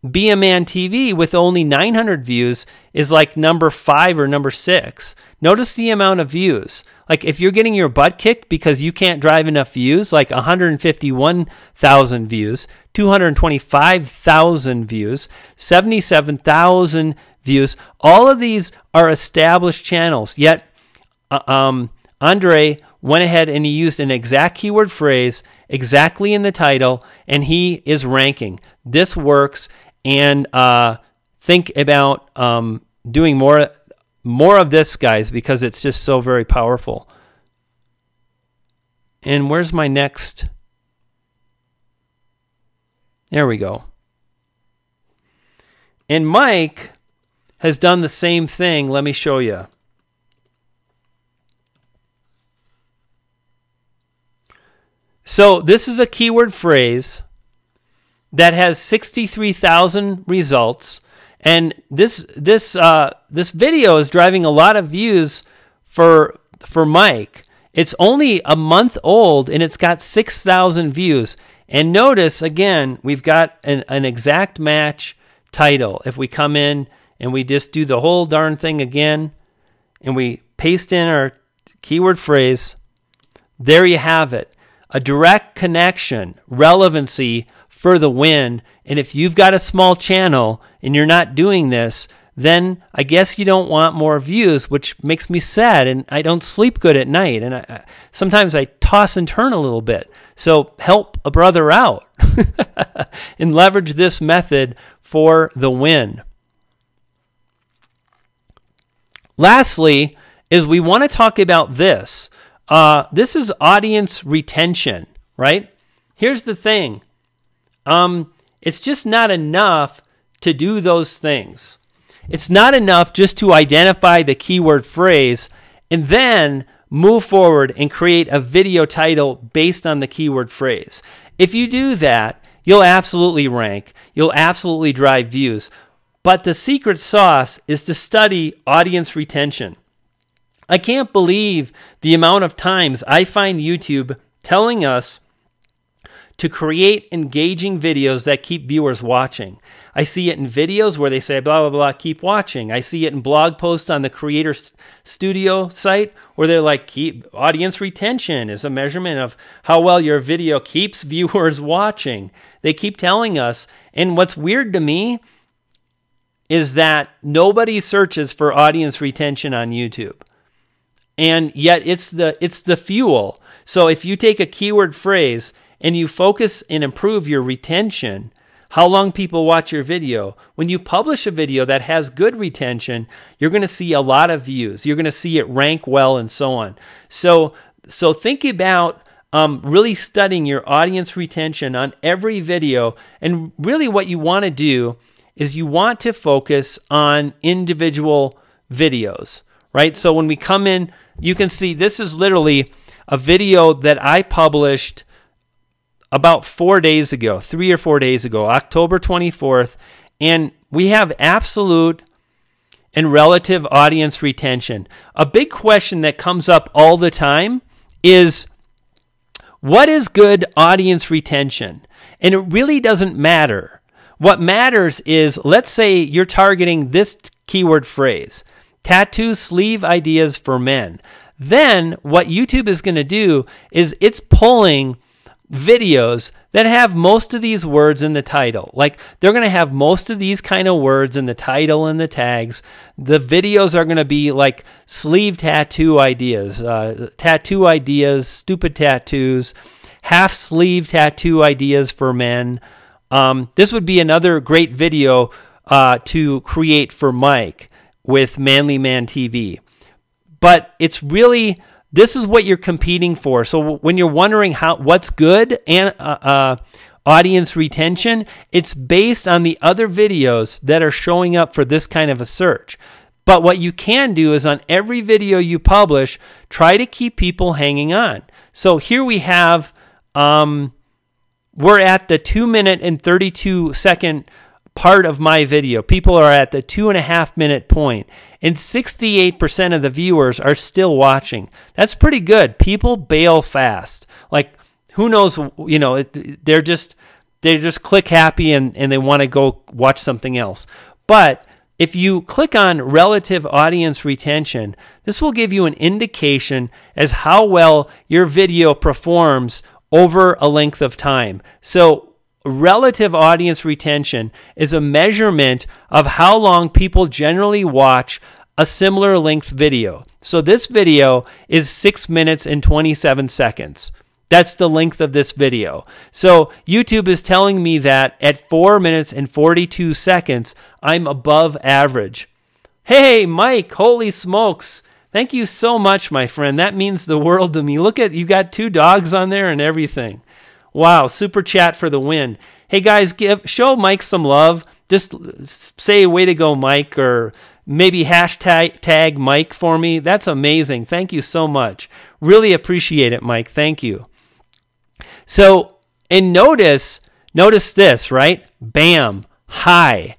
Be a Man TV with only 900 views is like number 5 or number 6. Notice the amount of views. Like if you're getting your butt kicked because you can't drive enough views, like 151,000 views, 225,000 views, 77,000 views, all of these are established channels. Yet Andre went ahead and he used an exact keyword phrase exactly in the title, and he is ranking. This works, and think about doing more of this, guys, because it's just so very powerful. And where's my next? There we go. And Mike has done the same thing. Let me show you. So this is a keyword phrase that has 63,000 results. And this video is driving a lot of views for Mike. It's only a month old and it's got 6,000 views. And notice again, we've got an exact match title. If we come in and we just do the whole darn thing again and we paste in our keyword phrase, there you have it. a direct connection, relevancy for the win. And if you've got a small channel and you're not doing this, then I guess you don't want more views, which makes me sad, and I don't sleep good at night, and sometimes I toss and turn a little bit. So help a brother out and leverage this method for the win. Lastly, is we want to talk about this. This is audience retention, right? Here's the thing. It's just not enough to do those things. It's not enough just to identify the keyword phrase and then move forward and create a video title based on the keyword phrase. If you do that, you'll absolutely rank. You'll absolutely drive views. But the secret sauce is to study audience retention. I can't believe the amount of times I find YouTube telling us to create engaging videos that keep viewers watching. I see it in videos where they say, blah, blah, blah, keep watching. I see it in blog posts on the Creator Studio site where they're like, keep audience retention is a measurement of how well your video keeps viewers watching. They keep telling us. And what's weird to me is that nobody searches for audience retention on YouTube. And yet it's the fuel. So if you take a keyword phrase and you focus and improve your retention, how long people watch your video, when you publish a video that has good retention, you're going to see a lot of views. You're going to see it rank well and so on. So think about really studying your audience retention on every video. And really what you want to do is you want to focus on individual videos, right? So when we come in, you can see this is literally a video that I published about 4 days ago, 3 or 4 days ago, October 24th, and we have absolute and relative audience retention. A big question that comes up all the time is, what is good audience retention? And it really doesn't matter. What matters is, let's say you're targeting this keyword phrase, tattoo sleeve ideas for men. Then what YouTube is going to do is it's pulling videos that have most of these words in the title. Like they're going to have most of these kind of words in the title and the tags. The videos are going to be like sleeve tattoo ideas, stupid tattoos, half sleeve tattoo ideas for men. This would be another great video to create for Mike with Manly Man TV. But it's really, this is what you're competing for. So when you're wondering what's good and audience retention, it's based on the other videos that are showing up for this kind of a search. But what you can do is on every video you publish, try to keep people hanging on. So here we have, we're at the 2-minute and 32-second part of my video. People are at the 2.5-minute point, and 68% of the viewers are still watching. That's pretty good. People bail fast. Like, who knows, they're just click happy and they want to go watch something else. But if you click on relative audience retention, this will give you an indication as how well your video performs over a length of time. So relative audience retention is a measurement of how long people generally watch a similar length video. So this video is 6 minutes and 27 seconds. That's the length of this video. So YouTube is telling me that at 4 minutes and 42 seconds, I'm above average. Hey, Mike, holy smokes. Thank you so much, my friend. That means the world to me. Look at, you got 2 dogs on there and everything. Wow, super chat for the win. Hey guys, show Mike some love. Just say way to go, Mike, or maybe hashtag Mike for me. That's amazing. Thank you so much. Really appreciate it, Mike. Thank you. So, and notice this, right? Bam, high,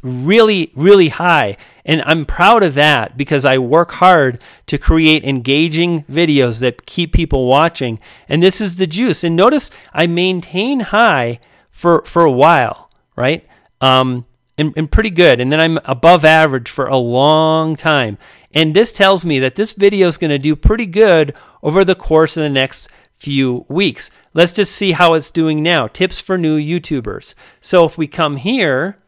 really, really high. And I'm proud of that because I work hard to create engaging videos that keep people watching. And this is the juice. And notice I maintain high for a while, right? And pretty good. And then I'm above average for a long time. And this tells me that this video is going to do pretty good over the course of the next few weeks. Let's just see how it's doing now. Tips for new YouTubers. So if we come here,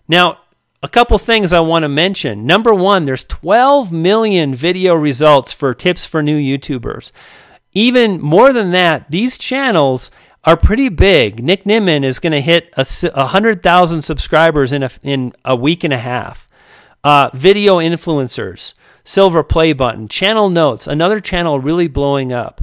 now a couple things I want to mention. Number one, there's 12 million video results for tips for new YouTubers. Even more than that, these channels are pretty big. Nick Nimmin is going to hit 100,000 subscribers in a week and a half. Video influencers, silver play button, channel notes, another channel really blowing up.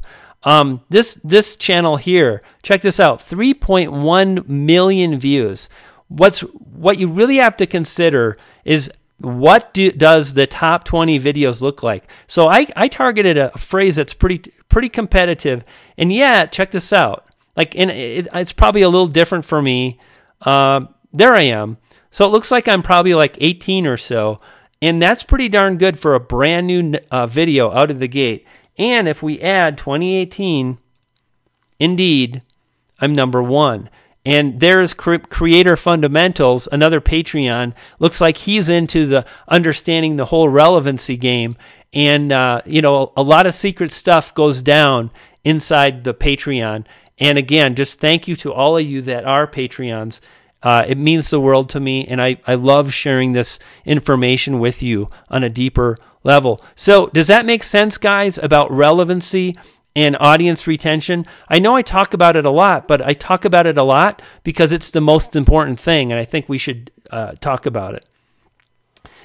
This channel here, check this out, 3.1 million views. What you really have to consider is what does the top 20 videos look like? So I targeted a phrase that's pretty competitive, and yet check this out. Like, it's probably a little different for me. There I am. So it looks like I'm probably like 18 or so, and that's pretty darn good for a brand new video out of the gate. And if we add 2018, indeed, I'm number one. And there's Creator Fundamentals, another Patreon. Looks like he's into the understanding the whole relevancy game. And, you know, a lot of secret stuff goes down inside the Patreon. And again, just thank you to all of you that are Patreons. It means the world to me, and I love sharing this information with you on a deeper level. So does that make sense, guys, about relevancy and audience retention? I know I talk about it a lot, but I talk about it a lot because it's the most important thing, and I think we should talk about it.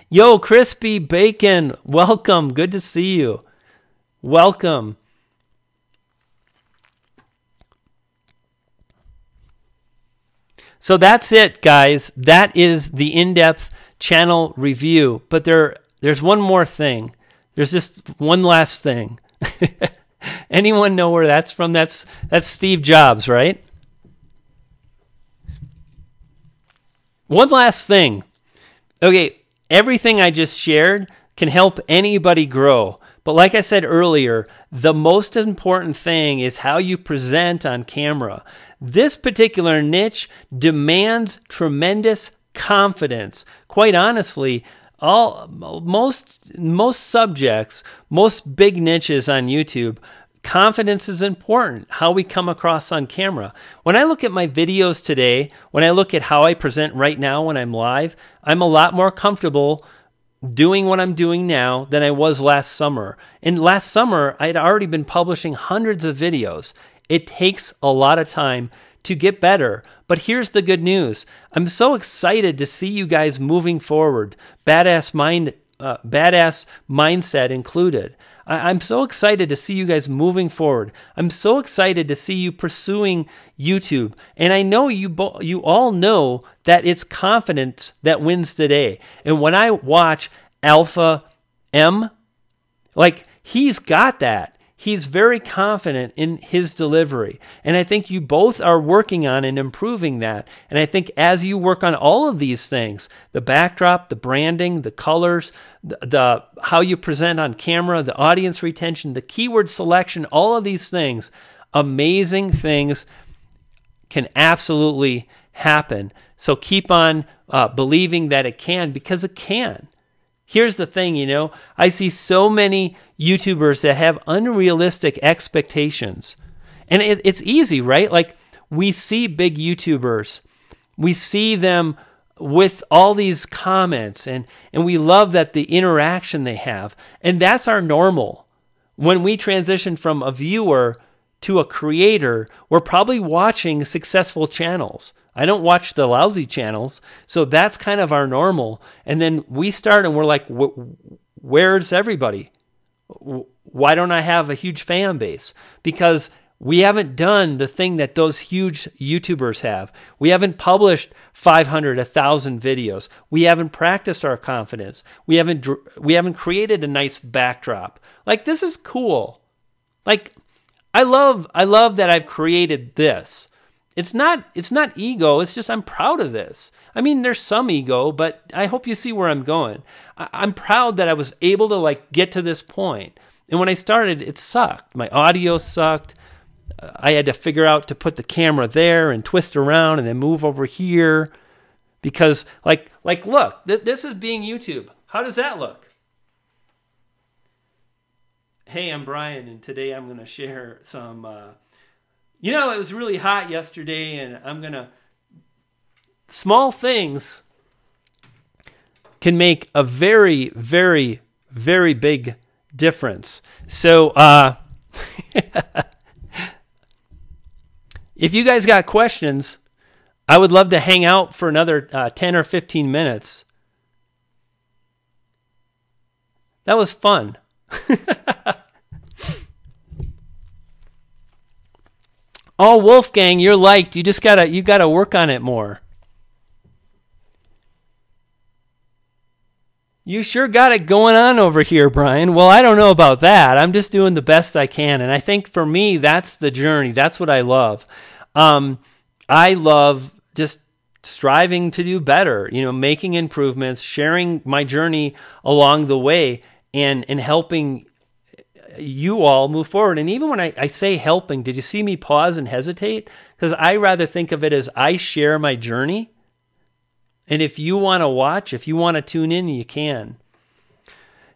Yo, Crispy Bacon, welcome. Good to see you. Welcome. So that's it, guys. That is the in-depth channel review. But there's one more thing. There's just one last thing. Anyone know where that's from? That's Steve Jobs, right? One last thing. Okay, everything I just shared can help anybody grow. But like I said earlier, the most important thing is how you present on camera. This particular niche demands tremendous confidence. Quite honestly, most subjects, most big niches on YouTube, confidence is important, how we come across on camera. When I look at my videos today, when I look at how I present right now when I'm live, I'm a lot more comfortable doing what I'm doing now than I was last summer. And last summer, I had already been publishing hundreds of videos. It takes a lot of time to get better. But here's the good news. I'm so excited to see you guys moving forward. Badass mindset included. I'm so excited to see you guys moving forward. I'm so excited to see you pursuing YouTube. And I know you all know that it's confidence that wins the day. And when I watch Alpha M, like, he's got that. He's very confident in his delivery. And I think you both are working on and improving that. And I think as you work on all of these things, the backdrop, the branding, the colors, the how you present on camera, the audience retention, the keyword selection, all of these things, amazing things can absolutely happen. So keep on believing that it can, because it can. Here's the thing, you know, I see so many YouTubers that have unrealistic expectations. And it's easy, right? Like, we see big YouTubers. We see them with all these comments, and we love that the interaction they have. And that's our normal. When we transition from a viewer to a creator, we're probably watching successful channels. I don't watch the lousy channels, so that's kind of our normal. And then we start and we're like, where's everybody? Why don't I have a huge fan base? Because we haven't done the thing that those huge YouTubers have. We haven't published 500, 1,000 videos. We haven't practiced our confidence. We haven't created a nice backdrop. Like, this is cool. Like, I love that I've created this. It's not ego. It's just I'm proud of this. I mean, there's some ego, but I hope you see where I'm going. I'm proud that I was able to, like, get to this point. And when I started, it sucked. My audio sucked. I had to figure out to put the camera there and twist around and then move over here, because like look, this is being YouTube. How does that look? Hey, I'm Brian, and today I'm going to share some, it was really hot yesterday, and small things can make a very, very, very big difference. So, if you guys got questions, I would love to hang out for another 10 or 15 minutes. That was fun. Oh, Wolfgang, you're liked. You gotta work on it more. You sure got it going on over here, Brian. Well, I don't know about that. I'm just doing the best I can. And I think for me, that's the journey. That's what I love. I love just striving to do better, making improvements, sharing my journey along the way, and helping you all move forward. And even when I say helping, did you see me pause and hesitate? Because I rather think of it as I share my journey. And if you want to watch, if you want to tune in, you can.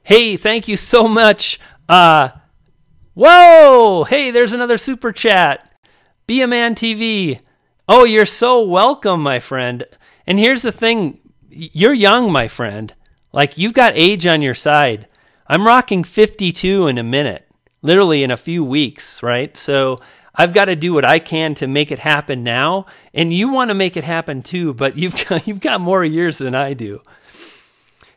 Hey, thank you so much. Whoa! Hey, there's another super chat. Be a Man TV. Oh, you're so welcome, my friend. And here's the thing. You're young, my friend. Like, you've got age on your side. I'm rocking 52 in a minute, literally in a few weeks, right? So I've got to do what I can to make it happen now, and you want to make it happen too, but you've got more years than I do.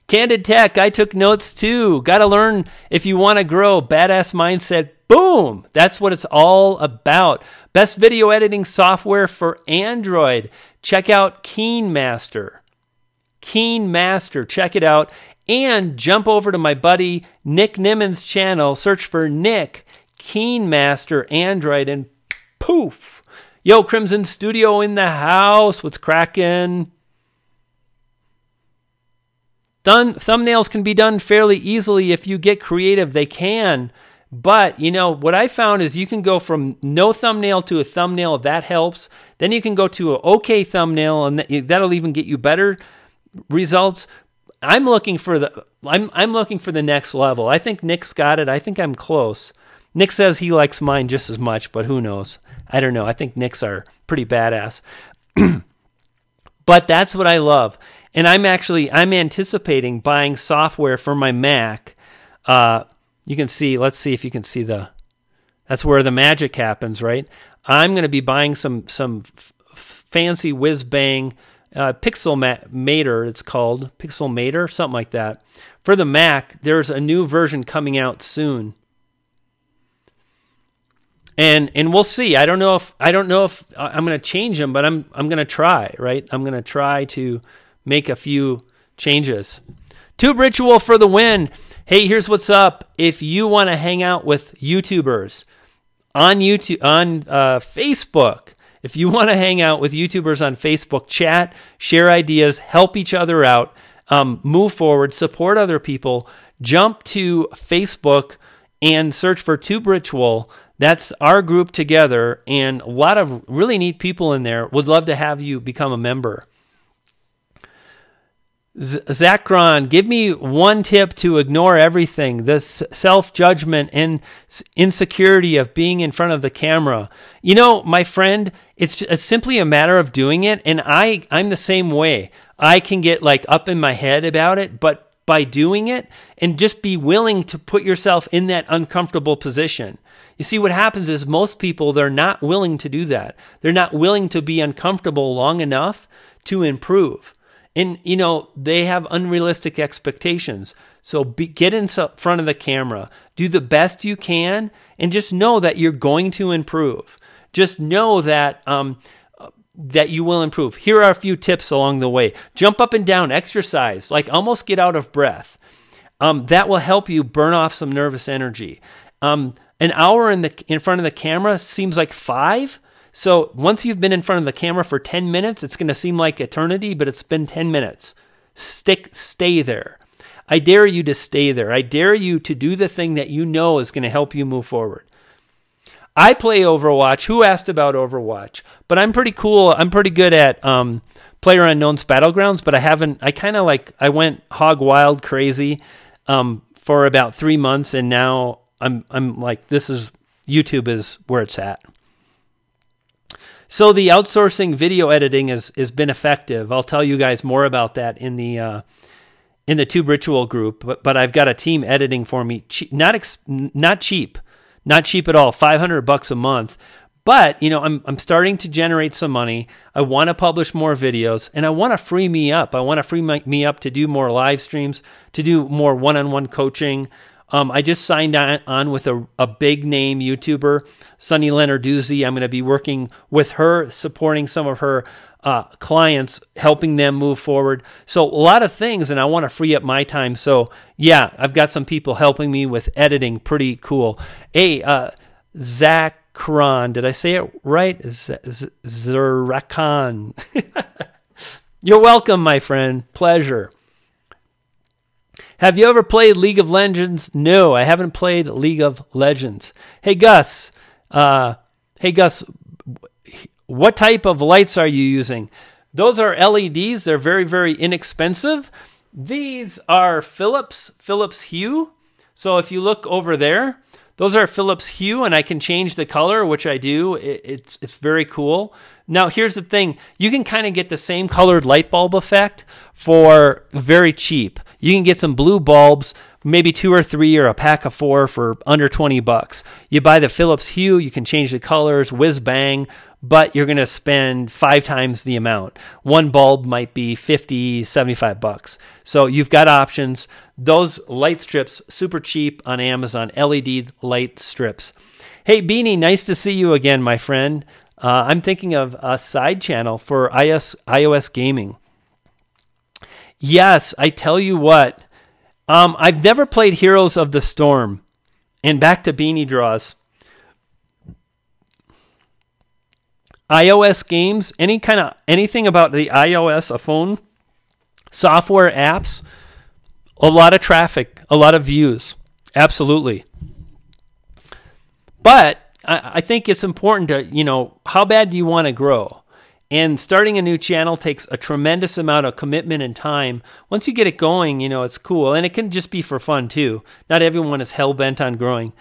Candid Tech, I took notes too. Got to learn if you want to grow. Badass mindset, boom! That's what it's all about. Best video editing software for Android. Check out Keen Master. Keen Master, check it out. And jump over to my buddy Nick Nimen's channel, search for Nick Keen Master Android, and poof! Yo, Crimson Studio in the house. What's cracking? Thumbnails can be done fairly easily if you get creative. They can. But, what I found is you can go from no thumbnail to a thumbnail. That helps. Then you can go to an okay thumbnail, and that'll even get you better results. I'm looking for the next level. I think Nick's got it. I think I'm close. Nick says he likes mine just as much, but who knows? I don't know. I think Nick's are pretty badass. But that's what I love. And I'm anticipating buying software for my Mac. You can see, let's see if you can see that's where the magic happens, right? I'm going to be buying some fancy whiz bang Pixelmator, it's called Pixelmator, something like that. For the Mac, there's a new version coming out soon, and we'll see. I don't know if I'm going to change them, but I'm going to try. Right, I'm going to try to make a few changes. Tube Ritual for the win. Hey, here's what's up. If you want to hang out with YouTubers on Facebook. If you want to hang out with YouTubers on Facebook, chat, share ideas, help each other out, move forward, support other people, jump to Facebook and search for Tube Ritual. That's our group together, and a lot of really neat people in there. Would love to have you become a member. Zachron, give me one tip to ignore everything, this self-judgment and insecurity of being in front of the camera. My friend, it's simply a matter of doing it, and I'm the same way. I can get up in my head about it, but by doing it, and just be willing to put yourself in that uncomfortable position. You see, what happens is most people, they're not willing to do that. They're not willing to be uncomfortable long enough to improve. And, they have unrealistic expectations. So get in front of the camera. Do the best you can, and just know that you're going to improve. Just know that that you will improve. Here are a few tips along the way. Jump up and down, exercise, almost get out of breath. That will help you burn off some nervous energy. An hour in front of the camera seems like 5. So once you've been in front of the camera for 10 minutes, it's going to seem like eternity, but it's been 10 minutes. Stay there. I dare you to stay there. I dare you to do the thing that you know is going to help you move forward. I play Overwatch. Who asked about Overwatch? But I'm pretty cool. I'm pretty good at PlayerUnknown's Battlegrounds, but I went hog wild crazy for about 3 months, and now I'm like, this is, YouTube is where it's at. So the outsourcing video editing has been effective. I'll tell you guys more about that in the Tube Ritual group. But I've got a team editing for me. Not cheap at all. $500 a month. But I'm starting to generate some money. I want to publish more videos, and I want to free me up. I want to free me up to do more live streams, to do more one-on-one coaching. I just signed on with a big name YouTuber, Sunny Lenarduzzi. I'm going to be working with her, supporting some of her clients, helping them move forward. So a lot of things, and I want to free up my time. So yeah, I've got some people helping me with editing. Pretty cool. Hey, Zachron, did I say it right? Zerakan. You're welcome, my friend. Pleasure. Have you ever played League of Legends? No, I haven't played League of Legends. Hey, Gus. What type of lights are you using? Those are LEDs. They're very, very inexpensive. These are Philips Hue. So if you look over there, those are Philips Hue, and I can change the color, which I do. It's very cool. Now, here's the thing. You can kind of get the same colored light bulb effect for very cheap. You can get some blue bulbs, maybe 2 or 3 or a pack of 4 for under $20. You buy the Philips Hue, you can change the colors, whiz bang, but you're going to spend 5 times the amount. One bulb might be $50, $75. So you've got options. Those light strips, super cheap on Amazon, LED light strips. Hey, Beanie, nice to see you again, my friend. I'm thinking of a side channel for iOS gaming. Yes, I tell you what, I've never played Heroes of the Storm. And back to Beanie Draws. iOS games, anything about the iOS, a phone, software, apps, a lot of traffic, a lot of views. Absolutely. But I think it's important to, how bad do you want to grow? And starting a new channel takes a tremendous amount of commitment and time. Once you get it going, it's cool. And it can just be for fun, too. Not everyone is hell-bent on growing.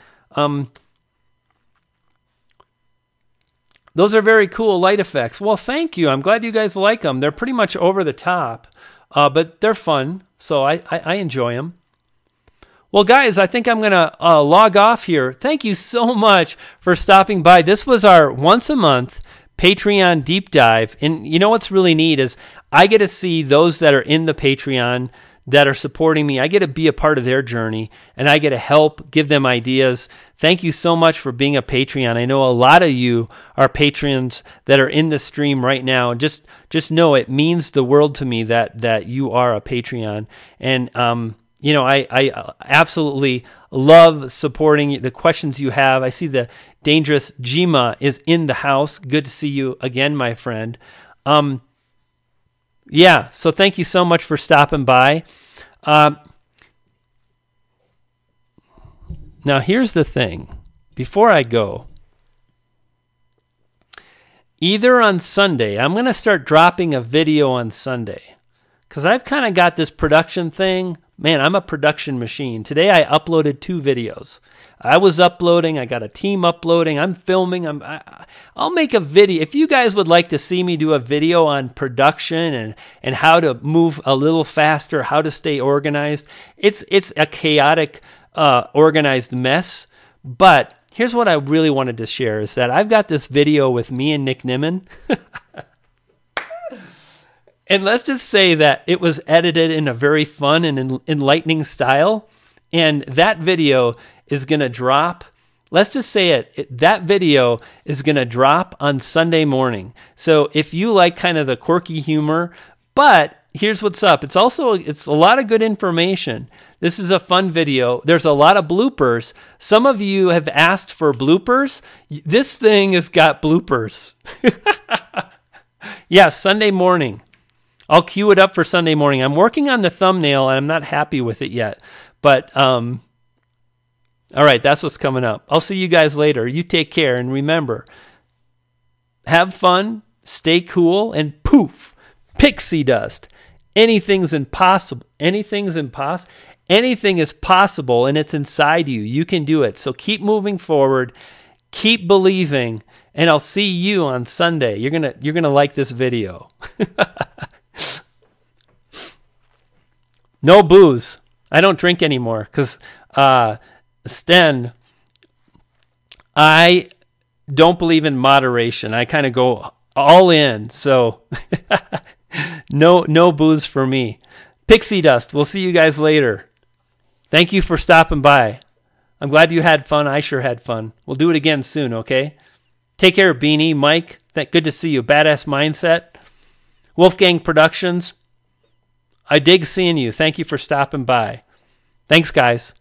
Those are very cool light effects. Well, thank you. I'm glad you guys like them. They're pretty much over the top, but they're fun. So I enjoy them. Well, guys, I think I'm going to log off here. Thank you so much for stopping by. This was our once-a-month Patreon deep dive. And you know what's really neat is I get to see those that are in the Patreon that are supporting me. I get to be a part of their journey, and I get to help give them ideas. Thank you so much for being a Patreon. I know a lot of you are patrons that are in the stream right now. And just know it means the world to me that you are a Patreon. And I absolutely love supporting the questions you have. I see the Dangerous Jima is in the house. Good to see you again, my friend. Yeah, so thank you so much for stopping by. Now, here's the thing. Before I go, either on Sunday, I'm going to start dropping a video on Sunday because I've kind of got this production thing. Man, I'm a production machine. Today I uploaded 2 videos. I was uploading. I got a team uploading. I'm filming. I'll make a video. If you guys would like to see me do a video on production and how to move a little faster, how to stay organized, it's a chaotic, organized mess. But here's what I really wanted to share is that I've got this video with me and Nick Nimmin. And let's just say that it was edited in a very fun and enlightening style. And that video is going to drop. Let's just say that video is going to drop on Sunday morning. So if you like kind of the quirky humor, but here's what's up. It's a lot of good information. This is a fun video. There's a lot of bloopers. Some of you have asked for bloopers. This thing has got bloopers. Yeah, Sunday morning. I'll cue it up for Sunday morning. I'm working on the thumbnail, and I'm not happy with it yet. But, all right, that's what's coming up. I'll see you guys later. You take care, and remember, have fun, stay cool, and poof, pixie dust. Anything's impossible. Anything's impossible. Anything is possible, and it's inside you. You can do it. So keep moving forward. Keep believing, and I'll see you on Sunday. You're gonna like this video. No booze. I don't drink anymore because Sten, I don't believe in moderation. I kind of go all in. So no booze for me. Pixie dust. We'll see you guys later. Thank you for stopping by. I'm glad you had fun. I sure had fun. We'll do it again soon, okay? Take care, Beanie, Mike. Good to see you. Badass Mindset. Wolfgang Productions. I dig seeing you. Thank you for stopping by. Thanks, guys.